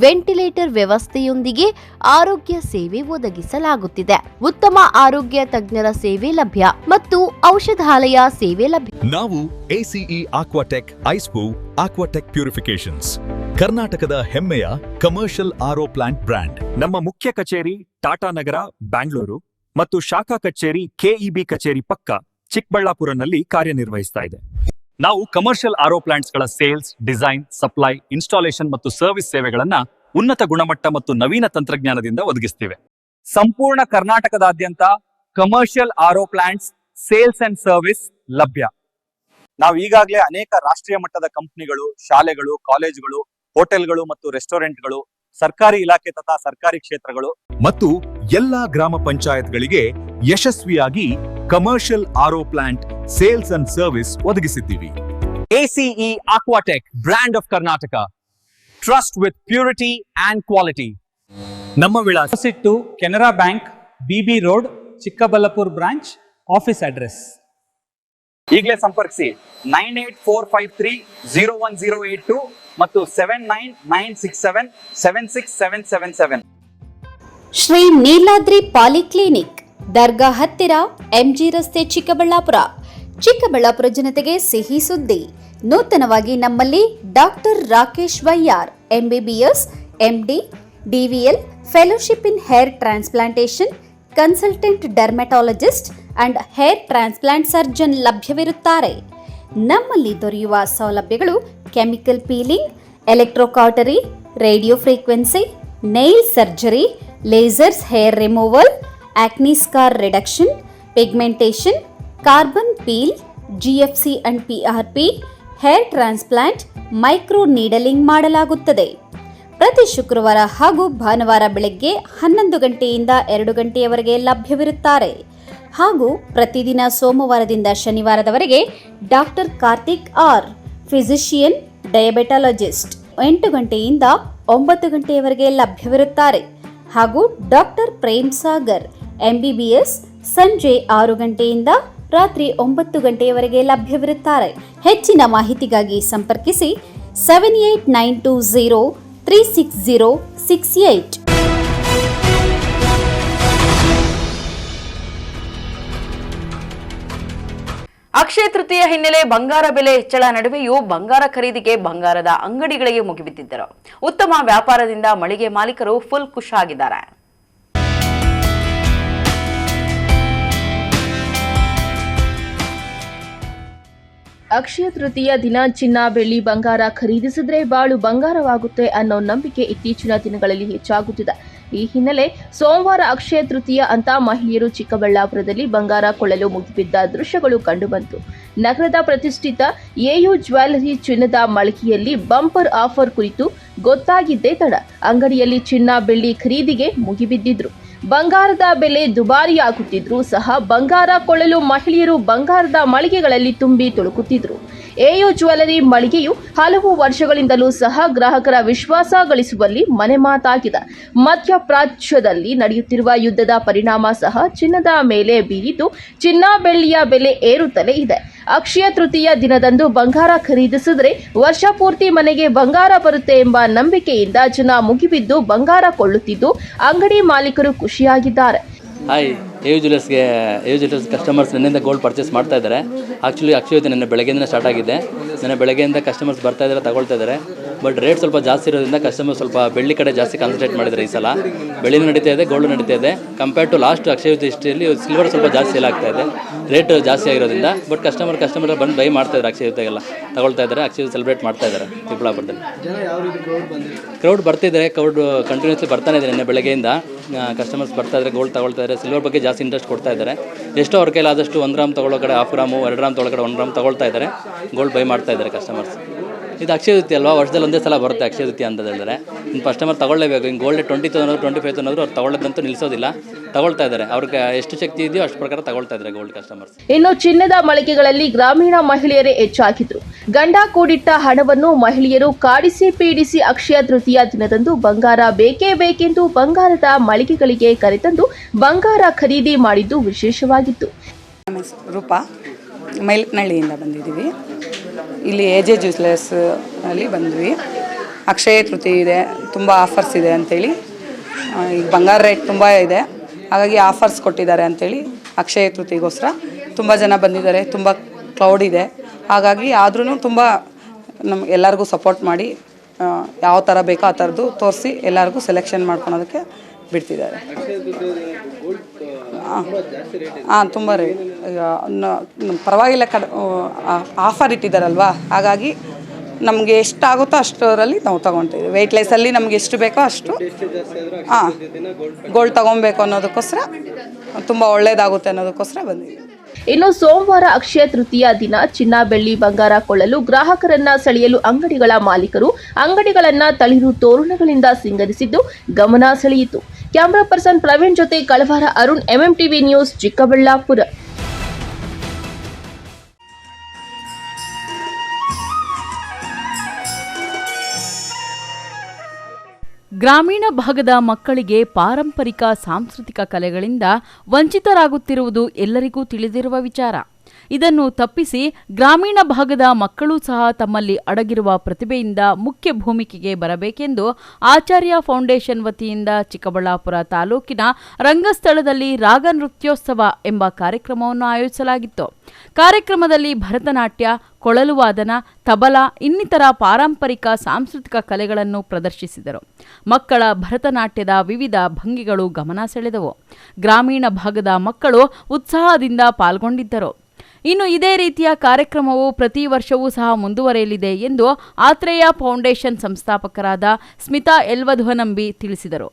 ವೆಂಟಿಲೇಟರ್ ವ್ಯವಸ್ಥೆಯೊಂದಿಗೆ ಆರೋಗ್ಯ ಸೇವೆ ಒದಗಿಸಲಾಗುತ್ತಿದೆ. ಉತ್ತಮ ಆರೋಗ್ಯ ತಜ್ಞರ ಸೇವೆ ಲಭ್ಯ ಮತ್ತು ಔಷಧಾಲಯ ಸೇವೆ ಲಭ್ಯ. ನಾವು ACE ಆಕ್ವಾಟೆಕ್ ಐಸ್ಪೂ ಆಕ್ವಾಟೆಕ್ ಪ್ಯೂರಿಫಿಕೇಶನ್ಸ್, ಕರ್ನಾಟಕದ ಹೆಮ್ಮೆಯ ಕಮರ್ಷಿಯಲ್ RO ಪ್ಲಾಂಟ್ ಬ್ರ್ಯಾಂಡ್. ನಮ್ಮ ಮುಖ್ಯ ಕಚೇರಿ ಟಾಟಾ ನಗರ, ಬ್ಯಾಂಗ್ಳೂರು ಮತ್ತು ಶಾಖಾ ಕಚೇರಿ KEB ಕಚೇರಿ ಪಕ್ಕ ಚಿಕ್ಕಬಳ್ಳಾಪುರನಲ್ಲಿ ಕಾರ್ಯನಿರ್ವಹಿಸ್ತಾ ಇದೆ. ನಾವು ಕಮರ್ಷಿಯಲ್ RO ಪ್ಲಾಂಟ್ಸ್ಗಳ ಸೇಲ್ಸ್, ಡಿಸೈನ್, ಸಪ್ಲೈ, ಇನ್ಸ್ಟಾಲೇಷನ್ ಮತ್ತು ಸರ್ವಿಸ್ ಸೇವೆಗಳನ್ನ ಉನ್ನತ ಗುಣಮಟ್ಟ ಮತ್ತು ನವೀನ ತಂತ್ರಜ್ಞಾನದಿಂದ ಒದಗಿಸ್ತೀವಿ. ಸಂಪೂರ್ಣ ಕರ್ನಾಟಕದಾದ್ಯಂತ commercial RO plants sales and service ಲಭ್ಯ. ನಾವು ಈಗಾಗಲೇ ಅನೇಕ ರಾಷ್ಟ್ರೀಯ ಮಟ್ಟದ ಕಂಪನಿಗಳು, ಶಾಲೆಗಳು, ಕಾಲೇಜುಗಳು, ಹೋಟೆಲ್ಗಳು ಮತ್ತು ರೆಸ್ಟೋರೆಂಟ್ಗಳು, ಸರ್ಕಾರಿ ಇಲಾಖೆ ತಥಾ ಸರ್ಕಾರಿ ಕ್ಷೇತ್ರಗಳು ಮತ್ತು ಎಲ್ಲಾ ಗ್ರಾಮ ಪಂಚಾಯತ್ಗಳಿಗೆ ಯಶಸ್ವಿಯಾಗಿ commercial RO plant sales and service ಒದಗಿಸಿದ್ದೀವಿ. ACE Aquatech, brand of Karnataka. Trust with purity and quality. ನಮ್ಮ ವಿಳಾಸ opposite to Canara bank, BB road, Chikkaballapur branch, office address. ಈಗಲೇ ಸಂಪರ್ಕಿಸಿ 9845301082 ಮತ್ತು 7996776777. ಶ್ರೀ ನೀಲಾದ್ರಿ ಪಾಲಿಕ್ಲಿನಿಕ್, ದರ್ಗಾ ಹತ್ತಿರ, MG ರಸ್ತೆ, ಚಿಕ್ಕಬಳ್ಳಾಪುರ. ಚಿಕ್ಕಬಳ್ಳಾಪುರ ಜನತೆಗೆ ಸಿಹಿ ಸುದ್ದಿ. ನೂತನವಾಗಿ ನಮ್ಮಲ್ಲಿ ಡಾಕ್ಟರ್ ರಾಕೇಶ್ ವೈಯಾರ್, MBBS, MD, DVL, fellowship in hair transplantation, consultant dermatologist and hair transplant surgeon ಲಭ್ಯವಿರುತ್ತಾರೆ. ನಮ್ಮಲ್ಲಿ ದೊರೆಯುವ ಸೌಲಭ್ಯಗಳು chemical peeling, electrocautery, radio frequency, nail surgery, lasers hair removal, acne scar reduction, pigmentation, carbon peel, GFC and PRP, hair transplant, micro needling ಮಾಡಲಾಗುತ್ತದೆ. ಪ್ರತಿ ಶುಕ್ರವಾರ ಹಾಗೂ ಭಾನುವಾರ ಬೆಳಗ್ಗೆ 11 ಗಂಟೆಯಿಂದ 2 ಗಂಟೆಯವರೆಗೆ ಲಭ್ಯವಿರುತ್ತಾರೆ. ಹಾಗೂ ಪ್ರತಿದಿನ ಸೋಮವಾರದಿಂದ ಶನಿವಾರದವರೆಗೆ ಡಾಕ್ಟರ್ ಕಾರ್ತಿಕ್ ಆರ್, ಫಿಸಿಷಿಯನ್, ಡಯಾಬೆಟಾಲಜಿಸ್ಟ್ 8 ಗಂಟೆಯಿಂದ 9 ಗಂಟೆಯವರೆಗೆ ಲಭ್ಯವಿರುತ್ತಾರೆ. ಹಾಗೂ ಡಾಕ್ಟರ್ ಪ್ರೇಮ್ ಸಾಗರ್, MBBS, ಸಂಜೆ 6 ಗಂಟೆಯಿಂದ ರಾತ್ರಿ 9 ಗಂಟೆಯವರೆಗೆ ಲಭ್ಯವಿರುತ್ತಾರೆ. ಹೆಚ್ಚಿನ ಮಾಹಿತಿಗಾಗಿ ಸಂಪರ್ಕಿಸಿ 7892036068. ಅಕ್ಷಯ ತೃತೀಯ ಹಿನ್ನೆಲೆ ಬಂಗಾರ ಬೆಲೆ ಹೆಚ್ಚಳ ನಡುವೆಯೂ ಬಂಗಾರ ಖರೀದಿಗೆ ಬಂಗಾರದ ಅಂಗಡಿಗಳಿಗೆ ಮುಗಿಬಿದ್ದಿದ್ದರು. ಉತ್ತಮ ವ್ಯಾಪಾರದಿಂದ ಮಳಿಗೆ ಮಾಲೀಕರು ಫುಲ್ ಖುಷ್ ಆಗಿದ್ದಾರೆ. ಅಕ್ಷಯ ತೃತೀಯ ದಿನ ಚಿನ್ನ, ಬೆಳ್ಳಿ, ಬಂಗಾರ ಖರೀದಿಸಿದ್ರೆ ಬಾಳು ಬಂಗಾರವಾಗುತ್ತೆ ಅನ್ನೋ ನಂಬಿಕೆ ಇತ್ತೀಚಿನ ದಿನಗಳಲ್ಲಿ ಹೆಚ್ಚಾಗುತ್ತಿದೆ. ಈ ಹಿನ್ನೆಲೆ ಸೋಮವಾರ ಅಕ್ಷಯ ತೃತೀಯ ಅಂತ ಮಹಿಳೆಯರು ಚಿಕ್ಕಬಳ್ಳಾಪುರದಲ್ಲಿ ಬಂಗಾರ ಕೊಳ್ಳಲು ಮುಗಿಬಿದ್ದ ದೃಶ್ಯಗಳು ಕಂಡುಬಂತು. ನಗರದ ಪ್ರತಿಷ್ಠಿತ AU ಜ್ಯುವೆಲರಿ ಚಿನ್ನದ ಮಳಿಗೆಯಲ್ಲಿ ಬಂಪರ್ ಆಫರ್ ಕುರಿತು ಗೊತ್ತಾಗಿದ್ದೇ ತಡ ಅಂಗಡಿಯಲ್ಲಿ ಚಿನ್ನ, ಬೆಳ್ಳಿ ಖರೀದಿಗೆ ಮುಗಿಬಿದ್ದಿದ್ರು. ಬಂಗಾರದ ಬೆಲೆ ದುಬಾರಿಯಾಗುತ್ತಿದ್ರೂ ಸಹ ಬಂಗಾರ ಕೊಳ್ಳಲು ಮಹಿಳೆಯರು ಬಂಗಾರದ ಮಳಿಗೆಗಳಲ್ಲಿ ತುಂಬಿ ತುಳುಕುತ್ತಿದ್ರು. AU ಜ್ಯುವೆಲರಿ ಮಳಿಗೆಯು ಹಲವು ವರ್ಷಗಳಿಂದಲೂ ಸಹ ಗ್ರಾಹಕರ ವಿಶ್ವಾಸ ಗಳಿಸುವಲ್ಲಿ ಮನೆಮಾತಾಗಿದೆ. ಮಧ್ಯಪ್ರಾಚ್ಯದಲ್ಲಿ ನಡೆಯುತ್ತಿರುವ ಯುದ್ಧದ ಪರಿಣಾಮ ಸಹ ಚಿನ್ನದ ಮೇಲೆ ಬೀರಿದ್ದು ಚಿನ್ನ, ಬೆಳ್ಳಿಯ ಬೆಲೆ ಏರುತ್ತಲೇ ಇದೆ. ಅಕ್ಷಯ ತೃತೀಯ ದಿನದಂದು ಬಂಗಾರ ಖರೀದಿಸಿದರೆ ವರ್ಷ ಪೂರ್ತಿ ಮನೆಗೆ ಬಂಗಾರ ಬರುತ್ತೆ ಎಂಬ ನಂಬಿಕೆಯಿಂದ ಜನ ಮುಗಿಬಿದ್ದು ಬಂಗಾರ ಕೊಳ್ಳುತ್ತಿದ್ದು ಅಂಗಡಿ ಮಾಲೀಕರು ಖುಷಿಯಾಗಿದ್ದಾರೆ. ಹಾಯ್, AU ಜ್ಯುವೆಲರ್ಸ್ ಕಸ್ಟಮರ್ಸ್ ನಿನ್ನೆಯಿಂದ ಗೋಲ್ಡ್ ಪರ್ಚೇಸ್ ಮಾಡ್ತಾ ಇದ್ದಾರೆ. ಆ್ಯಕ್ಚುಲಿ ಅಕ್ಷಯ ನಿನ್ನೆ ಬೆಳಗ್ಗೆಯಿಂದ ಸ್ಟಾರ್ಟ್ ಆಗಿದೆ. ನಿನ್ನೆ ಬೆಳಗ್ಗೆಯಿಂದ ಕಸ್ಟಮರ್ಸ್ ಬರ್ತಾ ಇದ್ದಾರೆ, ತಗೊಳ್ತಾ ಇದ್ದಾರೆ. ಬಟ್ ರೇಟ್ ಸ್ವಲ್ಪ ಜಾಸ್ತಿ ಇರೋದ್ರಿಂದ ಕಸ್ಟಮರ್ ಸ್ವಲ್ಪ ಬೆಳ್ಳಿ ಕಡೆ ಜಾಸ್ತಿ ಕಾನ್ಸಂಟ್ರೇಟ್ ಮಾಡಿದ್ದಾರೆ ಈ ಸಲ. ಬೆಳ್ಳಿನೂ ನಡೀತಾ ಇದೆ, ಗೋಲ್ಡ್ ನಡೀತಾ ಇದೆ. ಕಂಪೇರ್ ಟು ಲಾಸ್ಟ್ ಅಕ್ಷಯ ಹಿಸ್ಟ್ರಿಯಲ್ಲಿ ಸಿಲ್ವರ್ ಸ್ವಲ್ಪ ಜಾಸ್ತಿ ಸೇಲ್ ಆಗ್ತಾ ಇದೆ, ರೇಟ್ ಜಾಸ್ತಿ ಆಗಿರೋದ್ರಿಂದ. ಬಟ್ ಕಸ್ಟಮರ್ ಬಂದು ಬೈ ಮಾಡ್ತಾ ಇದ್ದಾರೆ, ಅಕ್ಷಯ ಯುವತೆಗೆಲ್ಲ ತಗೊಳ್ತಾ ಇದ್ದಾರೆ, ಅಕ್ಷಯ ಸೆಲೆಬ್ರೇಟ್ ಮಾಡ್ತಾ ಇದ್ದಾರೆ ಚಿಕ್ಕಬಳ್ಳಾಪುರದಲ್ಲಿ. ಕ್ರೌಡ್ ಬರ್ತಿದ್ದಾರೆ, ಕ್ರೌಡ್ ಕಂಟಿನ್ಯೂಸ್ಲಿ ಬರ್ತಾನೆ ಇದೆ. ನಿನ್ನೆ ಬೆಳಗ್ಗೆಯಿಂದ ಕಸ್ಟಮರ್ಸ್ ಬರ್ತಾ ಇದ್ದಾರೆ, ಗೋಲ್ಡ್ ತಗೊಳ್ತಾ ಇದ್ದಾರೆ, ಸಿಲ್ವರ್ ಬಗ್ಗೆ ಜಾಸ್ತಿ ಇಂಟ್ರೆಸ್ಟ್ ಕೊಡ್ತಾ ಇದ್ದಾರೆ. ಎಷ್ಟೋ ಅವ್ರ ಕೈಲಿ ಆದಷ್ಟು 1 ಗ್ರಾಮ್ ತಗೊಳ್ಳೋ ಕಡೆ 1/2 ಗ್ರಾಮು, 2 ಗ್ರಾಮ್ ತಗೊಳ್ಳೋ ಕಡೆ 1 ಗ್ರಾಮ್ ತಗೊಳ್ತಾ ಇದ್ದಾರೆ, ಗೋಲ್ಡ್ ಬೈ ಮಾಡ್ತಾ ಇದ್ದಾರೆ ಕಸ್ಟಮರ್ಸ್. ಇದು ಅಕ್ಷಯ ತೃತೀಯ ಅಲ್ವಾ, ವರ್ಷದಲ್ಲಿ ಒಂದೇ ಸಲ ಬರುತ್ತೆ ಅಕ್ಷಯ ತೃತೀಯ ಅಂತ ಹೇಳಿದ್ರೆ. ಇನ್ನು ಕಸ್ಟಮರ್ ತಗೊಳ್ಳೇಬೇಕು. ಹಿಂಗೆ ಗೋಲ್ಡ್ 20,000 25,000 ಅವ್ರು ತಗೊಳ್ಳೋದಂತೂ ನಿಲ್ಲಿಸೋದಿಲ್ಲ, ತಗೊಳ್ತಾ ಇದ್ದಾರೆ. ಅವ್ರಿಗೆ ಎಷ್ಟು ಶಕ್ತಿ ಇದೆಯೋ ಅಷ್ಟು ಪ್ರಕಾರ ತಗೊಳ್ತಾ ಇದ್ದಾರೆ ಗೋಲ್ಡ್ ಕಸ್ಟಮರ್ಸ್. ಇನ್ನು ಚಿನ್ನದ ಮಳಿಗೆಗಳಲ್ಲಿ ಗ್ರಾಮೀಣ ಮಹಿಳೆಯರೇ ಹೆಚ್ಚಾಗಿದ್ರು. ಗಂಡ ಕೂಡಿಟ್ಟ ಹಣವನ್ನು ಮಹಿಳೆಯರು ಕಾಡಿಸಿ ಪೀಡಿಸಿ ಅಕ್ಷಯ ತೃತೀಯ ದಿನದಂದು ಬಂಗಾರ ಬೇಕೇ ಬೇಕೆಂದು ಬಂಗಾರದ ಮಳಿಗೆಗಳಿಗೆ ಕರೆತಂದು ಬಂಗಾರ ಖರೀದಿ ಮಾಡಿದ್ದು ವಿಶೇಷವಾಗಿತ್ತು. ರೂಪಾ, ಮೈಲಕ್ನಹಳ್ಳಿಯಿಂದ ಬಂದಿದ್ದೀವಿ. ಇಲ್ಲಿ ಎಜೆ ಜ್ಯೂಸ್ಲೆಸ್ನಲ್ಲಿ ಬಂದ್ವಿ. ಅಕ್ಷಯ ತೃತೀಯ ಇದೆ, ತುಂಬ ಆಫರ್ಸ್ ಇದೆ ಅಂಥೇಳಿ. ಈಗ ಬಂಗಾರ ರೇಟ್ ತುಂಬ ಇದೆ, ಹಾಗಾಗಿ ಆಫರ್ಸ್ ಕೊಟ್ಟಿದ್ದಾರೆ ಅಂಥೇಳಿ ಅಕ್ಷಯ ತೃತೀಯಗೋಸ್ಕರ ತುಂಬ ಜನ ಬಂದಿದ್ದಾರೆ. ತುಂಬ ಕ್ರೌಡ್ ಇದೆ, ಹಾಗಾಗಿ ಆದ್ರೂ ತುಂಬ ನಮ್ಗೆ ಎಲ್ಲರಿಗೂ ಸಪೋರ್ಟ್ ಮಾಡಿ ಯಾವ ಥರ ಬೇಕೋ ಆ ಥರದ್ದು ತೋರಿಸಿ ಎಲ್ಲರಿಗೂ ಸೆಲೆಕ್ಷನ್ ಮಾಡ್ಕೊಳೋದಕ್ಕೆ ಬಿಡ್ತಿದ್ದಾರೆ. ತುಂಬ ರೇಟ್ ಈಗ ಪರವಾಗಿಲ್ಲ, ಆಫರ್ ಇಟ್ಟಿದ್ದಾರಲ್ವ, ಹಾಗಾಗಿ ನಮಗೆ ಎಷ್ಟಾಗುತ್ತೋ ಅಷ್ಟರಲ್ಲಿ ನಾವು ತೊಗೊಳ್ತೀವಿ. ವೆಯ್ಟ್ಲೆಸ್ಸಲ್ಲಿ ನಮ್ಗೆ ಎಷ್ಟು ಬೇಕೋ ಅಷ್ಟು ಗೋಲ್ಡ್ ತೊಗೊಬೇಕು ಅನ್ನೋದಕ್ಕೋಸ್ಕರ, ತುಂಬ ಒಳ್ಳೆಯದಾಗುತ್ತೆ ಅನ್ನೋದಕ್ಕೋಸ್ಕರ ಬಂದಿದ್ದೀವಿ. ಇನ್ನು ಸೋಮವಾರ ಅಕ್ಷಯ ತೃತೀಯ ದಿನ ಚಿನ್ನ ಬೆಳ್ಳಿ ಬಂಗಾರ ಕೊಳ್ಳಲು ಗ್ರಾಹಕರನ್ನ ಸೆಳೆಯಲು ಅಂಗಡಿಗಳ ಮಾಲೀಕರು ಅಂಗಡಿಗಳನ್ನ ತಳಿರು ತೋರಣಗಳಿಂದ ಸಿಂಗರಿಸಿದ್ದು ಗಮನ ಸೆಳೆಯಿತು. ಕ್ಯಾಮರಾ ಪರ್ಸನ್ ಪ್ರವೀಣ್ ಜೊತೆ ಕಳವಾರ ಅರುಣ್, MMTV ನ್ಯೂಸ್, ಚಿಕ್ಕಬಳ್ಳಾಪುರ. ಗ್ರಾಮೀಣ ಭಾಗದ ಮಕ್ಕಳಿಗೆ ಪಾರಂಪರಿಕ ಸಾಂಸ್ಕೃತಿಕ ಕಲೆಗಳಿಂದ ವಂಚಿತರಾಗುತ್ತಿರುವುದು ಎಲ್ಲರಿಗೂ ತಿಳಿದಿರುವ ವಿಚಾರ. ಇದನ್ನು ತಪ್ಪಿಸಿ ಗ್ರಾಮೀಣ ಭಾಗದ ಮಕ್ಕಳೂ ಸಹ ತಮ್ಮಲ್ಲಿ ಅಡಗಿರುವ ಪ್ರತಿಭೆಯಿಂದ ಮುಖ್ಯ ಭೂಮಿಕೆಗೆ ಬರಬೇಕೆಂದು ಆಚಾರ್ಯ ಫೌಂಡೇಶನ್ ವತಿಯಿಂದ ಚಿಕ್ಕಬಳ್ಳಾಪುರ ತಾಲೂಕಿನ ರಂಗಸ್ಥಳದಲ್ಲಿ ರಾಗ ನೃತ್ಯೋತ್ಸವ ಎಂಬ ಕಾರ್ಯಕ್ರಮವನ್ನು ಆಯೋಜಿಸಲಾಗಿತ್ತು. ಕಾರ್ಯಕ್ರಮದಲ್ಲಿ ಭರತನಾಟ್ಯ, ಕೊಳಲು ವಾದನ, ತಬಲಾ ಇನ್ನಿತರ ಪಾರಂಪರಿಕ ಸಾಂಸ್ಕೃತಿಕ ಕಲೆಗಳನ್ನು ಪ್ರದರ್ಶಿಸಿದರು. ಮಕ್ಕಳ ಭರತನಾಟ್ಯದ ವಿವಿಧ ಭಂಗಿಗಳು ಗಮನ ಸೆಳೆದವು. ಗ್ರಾಮೀಣ ಭಾಗದ ಮಕ್ಕಳು ಉತ್ಸಾಹದಿಂದ ಪಾಲ್ಗೊಂಡಿದ್ದರು. ಇನ್ನು ಇದೇ ರೀತಿಯ ಕಾರ್ಯಕ್ರಮವು ಪ್ರತಿ ವರ್ಷವೂ ಸಹ ಮುಂದುವರೆಯಲಿದೆ ಎಂದು ಆತ್ರೇಯ ಫೌಂಡೇಶನ್ ಸಂಸ್ಥಾಪಕರಾದ ಸ್ಮಿತಾ ಎಲ್ವಧ್ವನಂಬಿ ತಿಳಿಸಿದರು.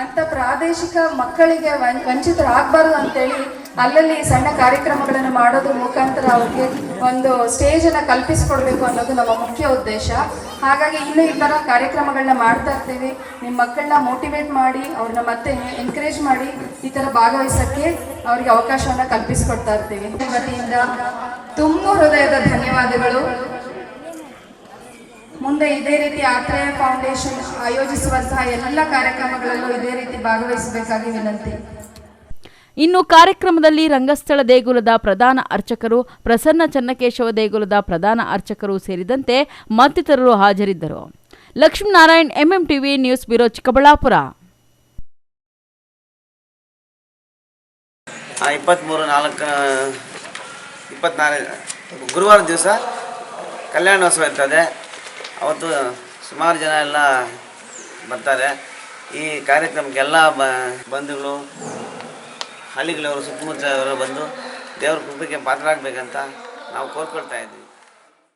ಅಂತ ಪ್ರಾದೇಶಿಕ ಮಕ್ಕಳಿಗೆ ವಂಚಿತರಾಗಬಾರ್ದು ಅಂತೇಳಿ ಅಲ್ಲಲ್ಲಿ ಸಣ್ಣ ಕಾರ್ಯಕ್ರಮಗಳನ್ನು ಮಾಡೋದ್ರ ಮುಖಾಂತರ ಅವ್ರಿಗೆ ಒಂದು ಸ್ಟೇಜನ್ನು ಕಲ್ಪಿಸಿಕೊಡ್ಬೇಕು ಅನ್ನೋದು ನಮ್ಮ ಮುಖ್ಯ ಉದ್ದೇಶ. ಹಾಗಾಗಿ ಇನ್ನೂ ಈ ಥರ ಕಾರ್ಯಕ್ರಮಗಳನ್ನ ಮಾಡ್ತಾ ಇರ್ತೀವಿ. ನಿಮ್ಮ ಮಕ್ಕಳನ್ನ ಮೋಟಿವೇಟ್ ಮಾಡಿ ಅವ್ರನ್ನ ಮತ್ತೆ ಎನ್ಕರೇಜ್ ಮಾಡಿ ಈ ಥರ ಭಾಗವಹಿಸೋಕ್ಕೆ ಅವ್ರಿಗೆ ಅವಕಾಶವನ್ನು ಕಲ್ಪಿಸಿಕೊಡ್ತಾ ಇರ್ತೀವಿ. ವತಿಯಿಂದ ತುಂಬ ಹೃದಯದ ಧನ್ಯವಾದಗಳು. ಮುಂದೆ ಇದೇ ರೀತಿ ಆತ್ರೇಯ ಫೌಂಡೇಶನ್ ಆಯೋಜಿಸುವಂತಹ ಎಲ್ಲ ಕಾರ್ಯಕ್ರಮಗಳಲ್ಲೂ ಇದೇ ರೀತಿ ಭಾಗವಹಿಸಬೇಕಾಗಿ ವಿನಂತಿ. ಇನ್ನು ಕಾರ್ಯಕ್ರಮದಲ್ಲಿ ರಂಗಸ್ಥಳ ದೇಗುಲದ ಪ್ರಧಾನ ಅರ್ಚಕರು, ಪ್ರಸನ್ನ ಚನ್ನಕೇಶವ ದೇಗುಲದ ಪ್ರಧಾನ ಅರ್ಚಕರು ಸೇರಿದಂತೆ ಮತ್ತಿತರರು ಹಾಜರಿದ್ದರು. Lakshminarayan, MMTV news bureau, Chikkaballapur. 23/4 ಗುರುವಾರ ದಿವಸ ಕಲ್ಯಾಣೋತ್ಸವ ಇರ್ತದೆ. ಅವತ್ತು ಸುಮಾರು ಜನ ಎಲ್ಲ ಬರ್ತಾರೆ. ಈ ಕಾರ್ಯಕ್ರಮಕ್ಕೆಲ್ಲ ಬಂಧುಗಳು, ಹಳ್ಳಿಗಳವರು, ಸುತ್ತಮುತ್ತಲವರು ಬಂದು ದೇವರ ಕೃಪೆಗೆ ಪಾತ್ರರಾಗಬೇಕಂತ ನಾವು ಕೋರ್ಕೊಳ್ತಾ ಇದ್ದೀವಿ.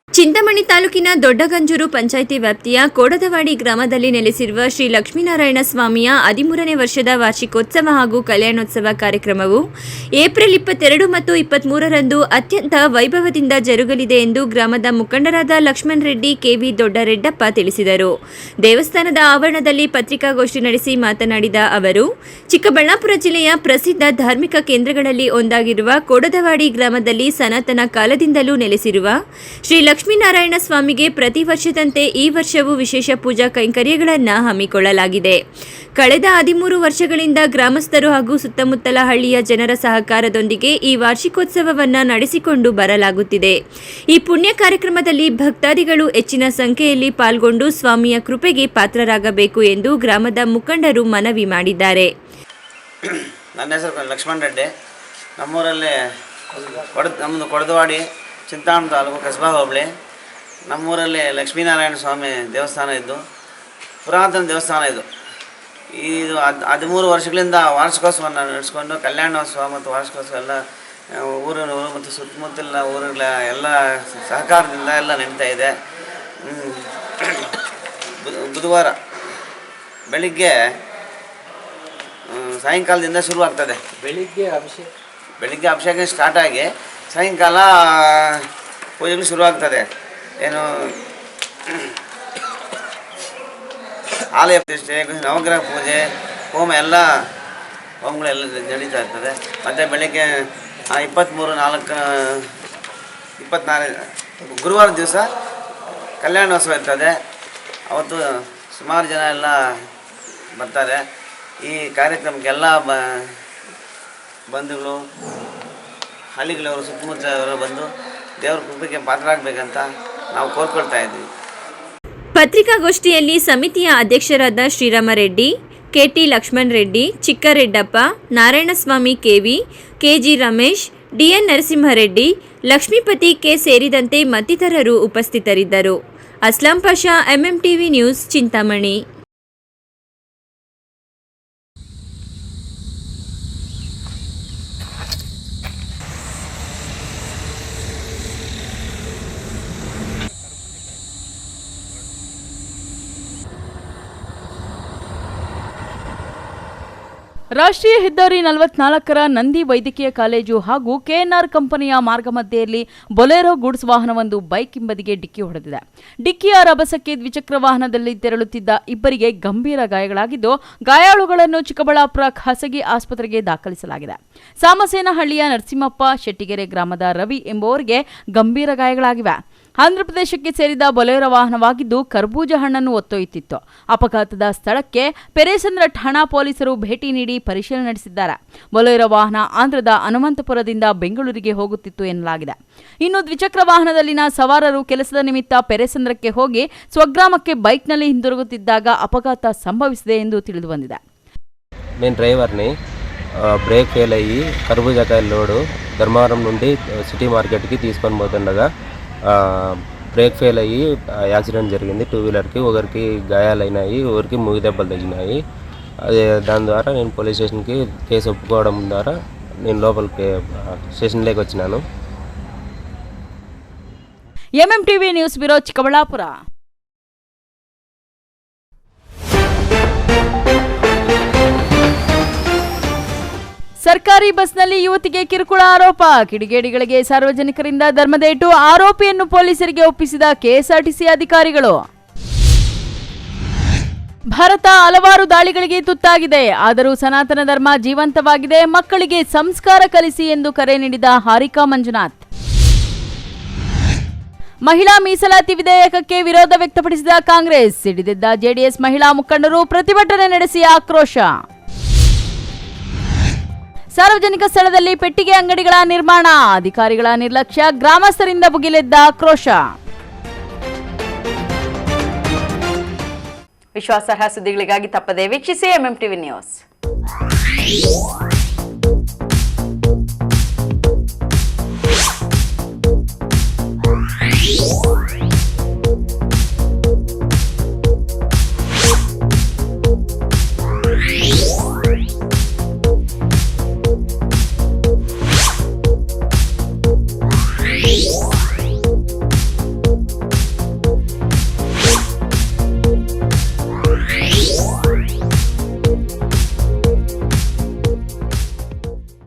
ಚಿಂತಾಮಣಿ ತಾಲೂಕಿನ ದೊಡ್ಡಗಂಜೂರು ಪಂಚಾಯಿತಿ ವ್ಯಾಪ್ತಿಯ ಕೋಡದವಾಡಿ ಗ್ರಾಮದಲ್ಲಿ ನೆಲೆಸಿರುವ ಶ್ರೀ ಲಕ್ಷ್ಮೀನಾರಾಯಣ ಸ್ವಾಮಿಯ 13ನೇ ವರ್ಷದ ವಾರ್ಷಿಕೋತ್ಸವ ಹಾಗೂ ಕಲ್ಯಾಣೋತ್ಸವ ಕಾರ್ಯಕ್ರಮವು ಏಪ್ರಿಲ್ 22 ಮತ್ತು 23ರಂದು ಅತ್ಯಂತ ವೈಭವದಿಂದ ಜರುಗಲಿದೆ ಎಂದು ಗ್ರಾಮದ ಮುಖಂಡರಾದ ಲಕ್ಷ್ಮಣ್ ರೆಡ್ಡಿ, KV ದೊಡ್ಡರೆಡ್ಡಪ್ಪ ತಿಳಿಸಿದರು. ದೇವಸ್ಥಾನದ ಆವರಣದಲ್ಲಿ ಪತ್ರಿಕಾಗೋಷ್ಠಿ ನಡೆಸಿ ಮಾತನಾಡಿದ ಅವರು, ಚಿಕ್ಕಬಳ್ಳಾಪುರ ಜಿಲ್ಲೆಯ ಪ್ರಸಿದ್ಧ ಧಾರ್ಮಿಕ ಕೇಂದ್ರಗಳಲ್ಲಿ ಒಂದಾಗಿರುವ ಕೋಡದವಾಡಿ ಗ್ರಾಮದಲ್ಲಿ ಸನಾತನ ಕಾಲದಿಂದಲೂ ನೆಲೆಸಿರುವ ಶ್ರೀ ಲಕ್ಷ್ಮೀನಾರಾಯಣ ಸ್ವಾಮಿಗೆ ಪ್ರತಿ ವರ್ಷದಂತೆ ಈ ವರ್ಷವೂ ವಿಶೇಷ ಪೂಜಾ ಕೈಂಕರ್ಯಗಳನ್ನು ಹಮ್ಮಿಕೊಳ್ಳಲಾಗಿದೆ. ಕಳೆದ 13 ವರ್ಷಗಳಿಂದ ಗ್ರಾಮಸ್ಥರು ಹಾಗೂ ಸುತ್ತಮುತ್ತಲ ಹಳ್ಳಿಯ ಜನರ ಸಹಕಾರದೊಂದಿಗೆ ಈ ವಾರ್ಷಿಕೋತ್ಸವವನ್ನು ನಡೆಸಿಕೊಂಡು ಬರಲಾಗುತ್ತಿದೆ. ಈ ಪುಣ್ಯ ಕಾರ್ಯಕ್ರಮದಲ್ಲಿ ಭಕ್ತಾದಿಗಳು ಹೆಚ್ಚಿನ ಸಂಖ್ಯೆಯಲ್ಲಿ ಪಾಲ್ಗೊಂಡು ಸ್ವಾಮಿಯ ಕೃಪೆಗೆ ಪಾತ್ರರಾಗಬೇಕು ಎಂದು ಗ್ರಾಮದ ಮುಖಂಡರು ಮನವಿ ಮಾಡಿದ್ದಾರೆ. ನನ್ನ ಹೆಸರು ಲಕ್ಷ್ಮಣ ರೆಡ್ಡಿ. ನಮ್ಮೂರಲ್ಲಿ ನಮ್ಮದು ಕೊಡದವಾಡಿ, ಚಿಂತಾಮಣಿ ತಾಲೂಕು, ಕಸಬಾ ಹೋಬಳಿ. ನಮ್ಮೂರಲ್ಲಿ ಲಕ್ಷ್ಮೀನಾರಾಯಣ ಸ್ವಾಮಿ ದೇವಸ್ಥಾನ ಇದ್ದು ಪುರಾತನ ದೇವಸ್ಥಾನ ಇದು. 13 ವರ್ಷಗಳಿಂದ ವಾರ್ಷಿಕೋತ್ಸವವನ್ನು ನಡೆಸ್ಕೊಂಡು ಕಲ್ಯಾಣೋತ್ಸವ ಮತ್ತು ವಾರ್ಷಿಕೋತ್ಸವ ಎಲ್ಲ ಊರು ಮತ್ತು ಸುತ್ತಮುತ್ತಲಿನ ಊರುಗಳ ಎಲ್ಲ ಸಹಕಾರದಿಂದ ಎಲ್ಲ ನಡೀತಾ ಇದೆ. ಬುಧವಾರ ಬೆಳಿಗ್ಗೆ ಸಾಯಂಕಾಲದಿಂದ ಶುರುವಾಗ್ತದೆ. ಬೆಳಿಗ್ಗೆ ಅಭಿಷೇಕ ಸ್ಟಾರ್ಟ್ ಆಗಿ ಸಾಯಂಕಾಲ ಪೂಜೆಗಳು ಶುರುವಾಗ್ತದೆ. ಏನು ಆಲಯ ಪ್ರತಿಷ್ಠೆ, ನವಗ್ರಹ ಪೂಜೆ, ಹೋಮ ಎಲ್ಲ ಹೋಮಗಳೆಲ್ಲ ನಡೀತಾ ಇರ್ತದೆ. ಮತ್ತು ಬೆಳಗ್ಗೆ 24 ಗುರುವಾರ ದಿವಸ ಕಲ್ಯಾಣೋತ್ಸವ ಇರ್ತದೆ. ಅವತ್ತು ಸುಮಾರು ಜನ ಎಲ್ಲ ಬರ್ತಾರೆ. ಈ ಕಾರ್ಯಕ್ರಮಕ್ಕೆಲ್ಲ ಬಂಧುಗಳು, ಹಳ್ಳಿಗಳವರು, ಸುತ್ತಮುತ್ತಲವರು ಬಂದು ದೇವರ ಕೃಪೆಗೆ ಪಾತ್ರರಾಗಬೇಕಂತ ನಾವು ಕೋರ್ಕೊಳ್ತಾ ಇದ್ದೀವಿ. ಪತ್ರಿಕಾಗೋಷ್ಠಿಯಲ್ಲಿ ಸಮಿತಿಯ ಅಧ್ಯಕ್ಷರಾದ Sriramareddy, KT Lakshman Reddy, Chikkareddappa, Narayanaswamy KV, KG Ramesh, DN Narasimhareddy, Lakshmipathi K ಸೇರಿದಂತೆ ಮತ್ತಿತರರು ಉಪಸ್ಥಿತರಿದ್ದರು. Aslam Pasha, MMTV news, Chintamani. ರಾಷ್ಟ್ರೀಯ ಹೆದ್ದಾರಿ 44ರ ನಂದಿ ವೈದ್ಯಕೀಯ ಕಾಲೇಜು ಹಾಗೂ ಕೆಎನ್ಆರ್ ಕಂಪನಿಯ ಮಾರ್ಗ ಮಧ್ಯೆಯಲ್ಲಿ ಬೊಲೆರೋ ಗೂಡ್ಸ್ ವಾಹನವೊಂದು ಬೈಕ್ ಹಿಂಬದಿಗೆ ಡಿಕ್ಕಿ ಹೊಡೆದಿದೆ. ಡಿಕ್ಕಿಯ ರಭಸಕ್ಕೆ ದ್ವಿಚಕ್ರ ವಾಹನದಲ್ಲಿ ತೆರಳುತ್ತಿದ್ದ ಇಬ್ಬರಿಗೆ ಗಂಭೀರ ಗಾಯಗಳಾಗಿದ್ದು, ಗಾಯಾಳುಗಳನ್ನು ಚಿಕ್ಕಬಳ್ಳಾಪುರ ಖಾಸಗಿ ಆಸ್ಪತ್ರೆಗೆ ದಾಖಲಿಸಲಾಗಿದೆ. ಸಾಮಸೇನಹಳ್ಳಿಯ ನರಸಿಂಹಪ್ಪ, ಶೆಟ್ಟಿಗೆರೆ ಗ್ರಾಮದ ರವಿ ಎಂಬುವರಿಗೆ ಗಂಭೀರ ಗಾಯಗಳಾಗಿವೆ. ಆಂಧ್ರಪ್ರದೇಶಕ್ಕೆ ಸೇರಿದ ಬೊಲೆರೋ ವಾಹನವಾಗಿದ್ದು ಕರ್ಬೂಜ ಹಣ್ಣನ್ನು ಹೊತ್ತೊಯ್ಯುತ್ತಿತ್ತು. ಅಪಘಾತದ ಸ್ಥಳಕ್ಕೆ ಪೆರೇಸಂದ್ರ ಠಾಣಾ ಪೊಲೀಸರು ಭೇಟಿ ನೀಡಿ ಪರಿಶೀಲನೆ ನಡೆಸಿದ್ದಾರೆ. ಬೊಲೆರೋ ವಾಹನ ಆಂಧ್ರದ ಹನುಮಂತಪುರದಿಂದ ಬೆಂಗಳೂರಿಗೆ ಹೋಗುತ್ತಿತ್ತು ಎನ್ನಲಾಗಿದೆ. ಇನ್ನು ದ್ವಿಚಕ್ರ ವಾಹನದಲ್ಲಿನ ಸವಾರರು ಕೆಲಸದ ನಿಮಿತ್ತ ಪೆರೇಸಂದ್ರಕ್ಕೆ ಹೋಗಿ ಸ್ವಗ್ರಾಮಕ್ಕೆ బైక్ನಲ್ಲಿ ಹಿಂದಿರುಗುತ್ತಿದ್ದಾಗ అపఘాత సంభవిಸಿದೆ ಎಂದು ತಿಳಿದು ಬಂದಿದೆ. నేను డ్రైవర్ని బ్రేక్ ఫెయిల్ అయ్యి కర్బూజాకాయల లోడు ధర్మవరం నుండి సిటీ మార్కెట్కి తీసుకొని పోతుండగా బ్రేక్ ఫెయిల్ అయ్యి యాక్సిడెంట్ జరిగింది. 2 వీలర్కి ఒకరికి గాయాలైనాయి, ఒకరికి మూగి దెబ్బలు తగిలినాయి. అదే దాని ద్వారా నేను పోలీస్ స్టేషన్కి కేసు ఒప్పుకోవడం ద్వారా నేను లోపలికి స్టేషన్లోకి వచ్చినాను. MMTV news bureau, Chikkaballapur. ಸರ್ಕಾರಿ ಬಸ್ನಲ್ಲಿ ಯುವತಿಗೆ ಕಿರುಕುಳ ಆರೋಪ. ಕಿಡಿಗೇಡಿಗಳಿಗೆ ಸಾರ್ವಜನಿಕರಿಂದ ಧರ್ಮದೇಟು. ಆರೋಪಿಯನ್ನು ಪೊಲೀಸರಿಗೆ ಒಪ್ಪಿಸಿದ ಕೆಎಸ್ಆರ್ಟಿಸಿ ಅಧಿಕಾರಿಗಳು. ಭಾರತ ಹಲವಾರು ದಾಳಿಗಳಿಗೆ ತುತ್ತಾಗಿದೆ, ಆದರೂ ಸನಾತನ ಧರ್ಮ ಜೀವಂತವಾಗಿದೆ. ಮಕ್ಕಳಿಗೆ ಸಂಸ್ಕಾರ ಕಲಿಸಿ ಎಂದು ಕರೆ ನೀಡಿದ ಹಾರಿಕಾ ಮಂಜುನಾಥ್. ಮಹಿಳಾ ಮೀಸಲಾತಿ ವಿಧೇಯಕಕ್ಕೆ ವಿರೋಧ ವ್ಯಕ್ತಪಡಿಸಿದ ಕಾಂಗ್ರೆಸ್. ಸಿಡಿದೆದ್ದ ಜೆಡಿಎಸ್ ಮಹಿಳಾ ಮುಖಂಡರು ಪ್ರತಿಭಟನೆ ನಡೆಸಿ ಆಕ್ರೋಶ. ಸಾರ್ವಜನಿಕ ಸ್ಥಳದಲ್ಲಿ ಪೆಟ್ಟಿಗೆ ಅಂಗಡಿಗಳ ನಿರ್ಮಾಣ, ಅಧಿಕಾರಿಗಳ ನಿರ್ಲಕ್ಷ್ಯ, ಗ್ರಾಮಸ್ಥರಿಂದ ಭುಗಿಲೆದ್ದ ಆಕ್ರೋಶ. ವಿಶ್ವಾಸಾರ್ಹ ಸುದ್ದಿಗಳಿಗಾಗಿ ತಪ್ಪದೇ ವೀಕ್ಷಿಸಿ ಎಂಎಂಟಿವಿ ನ್ಯೂಸ್.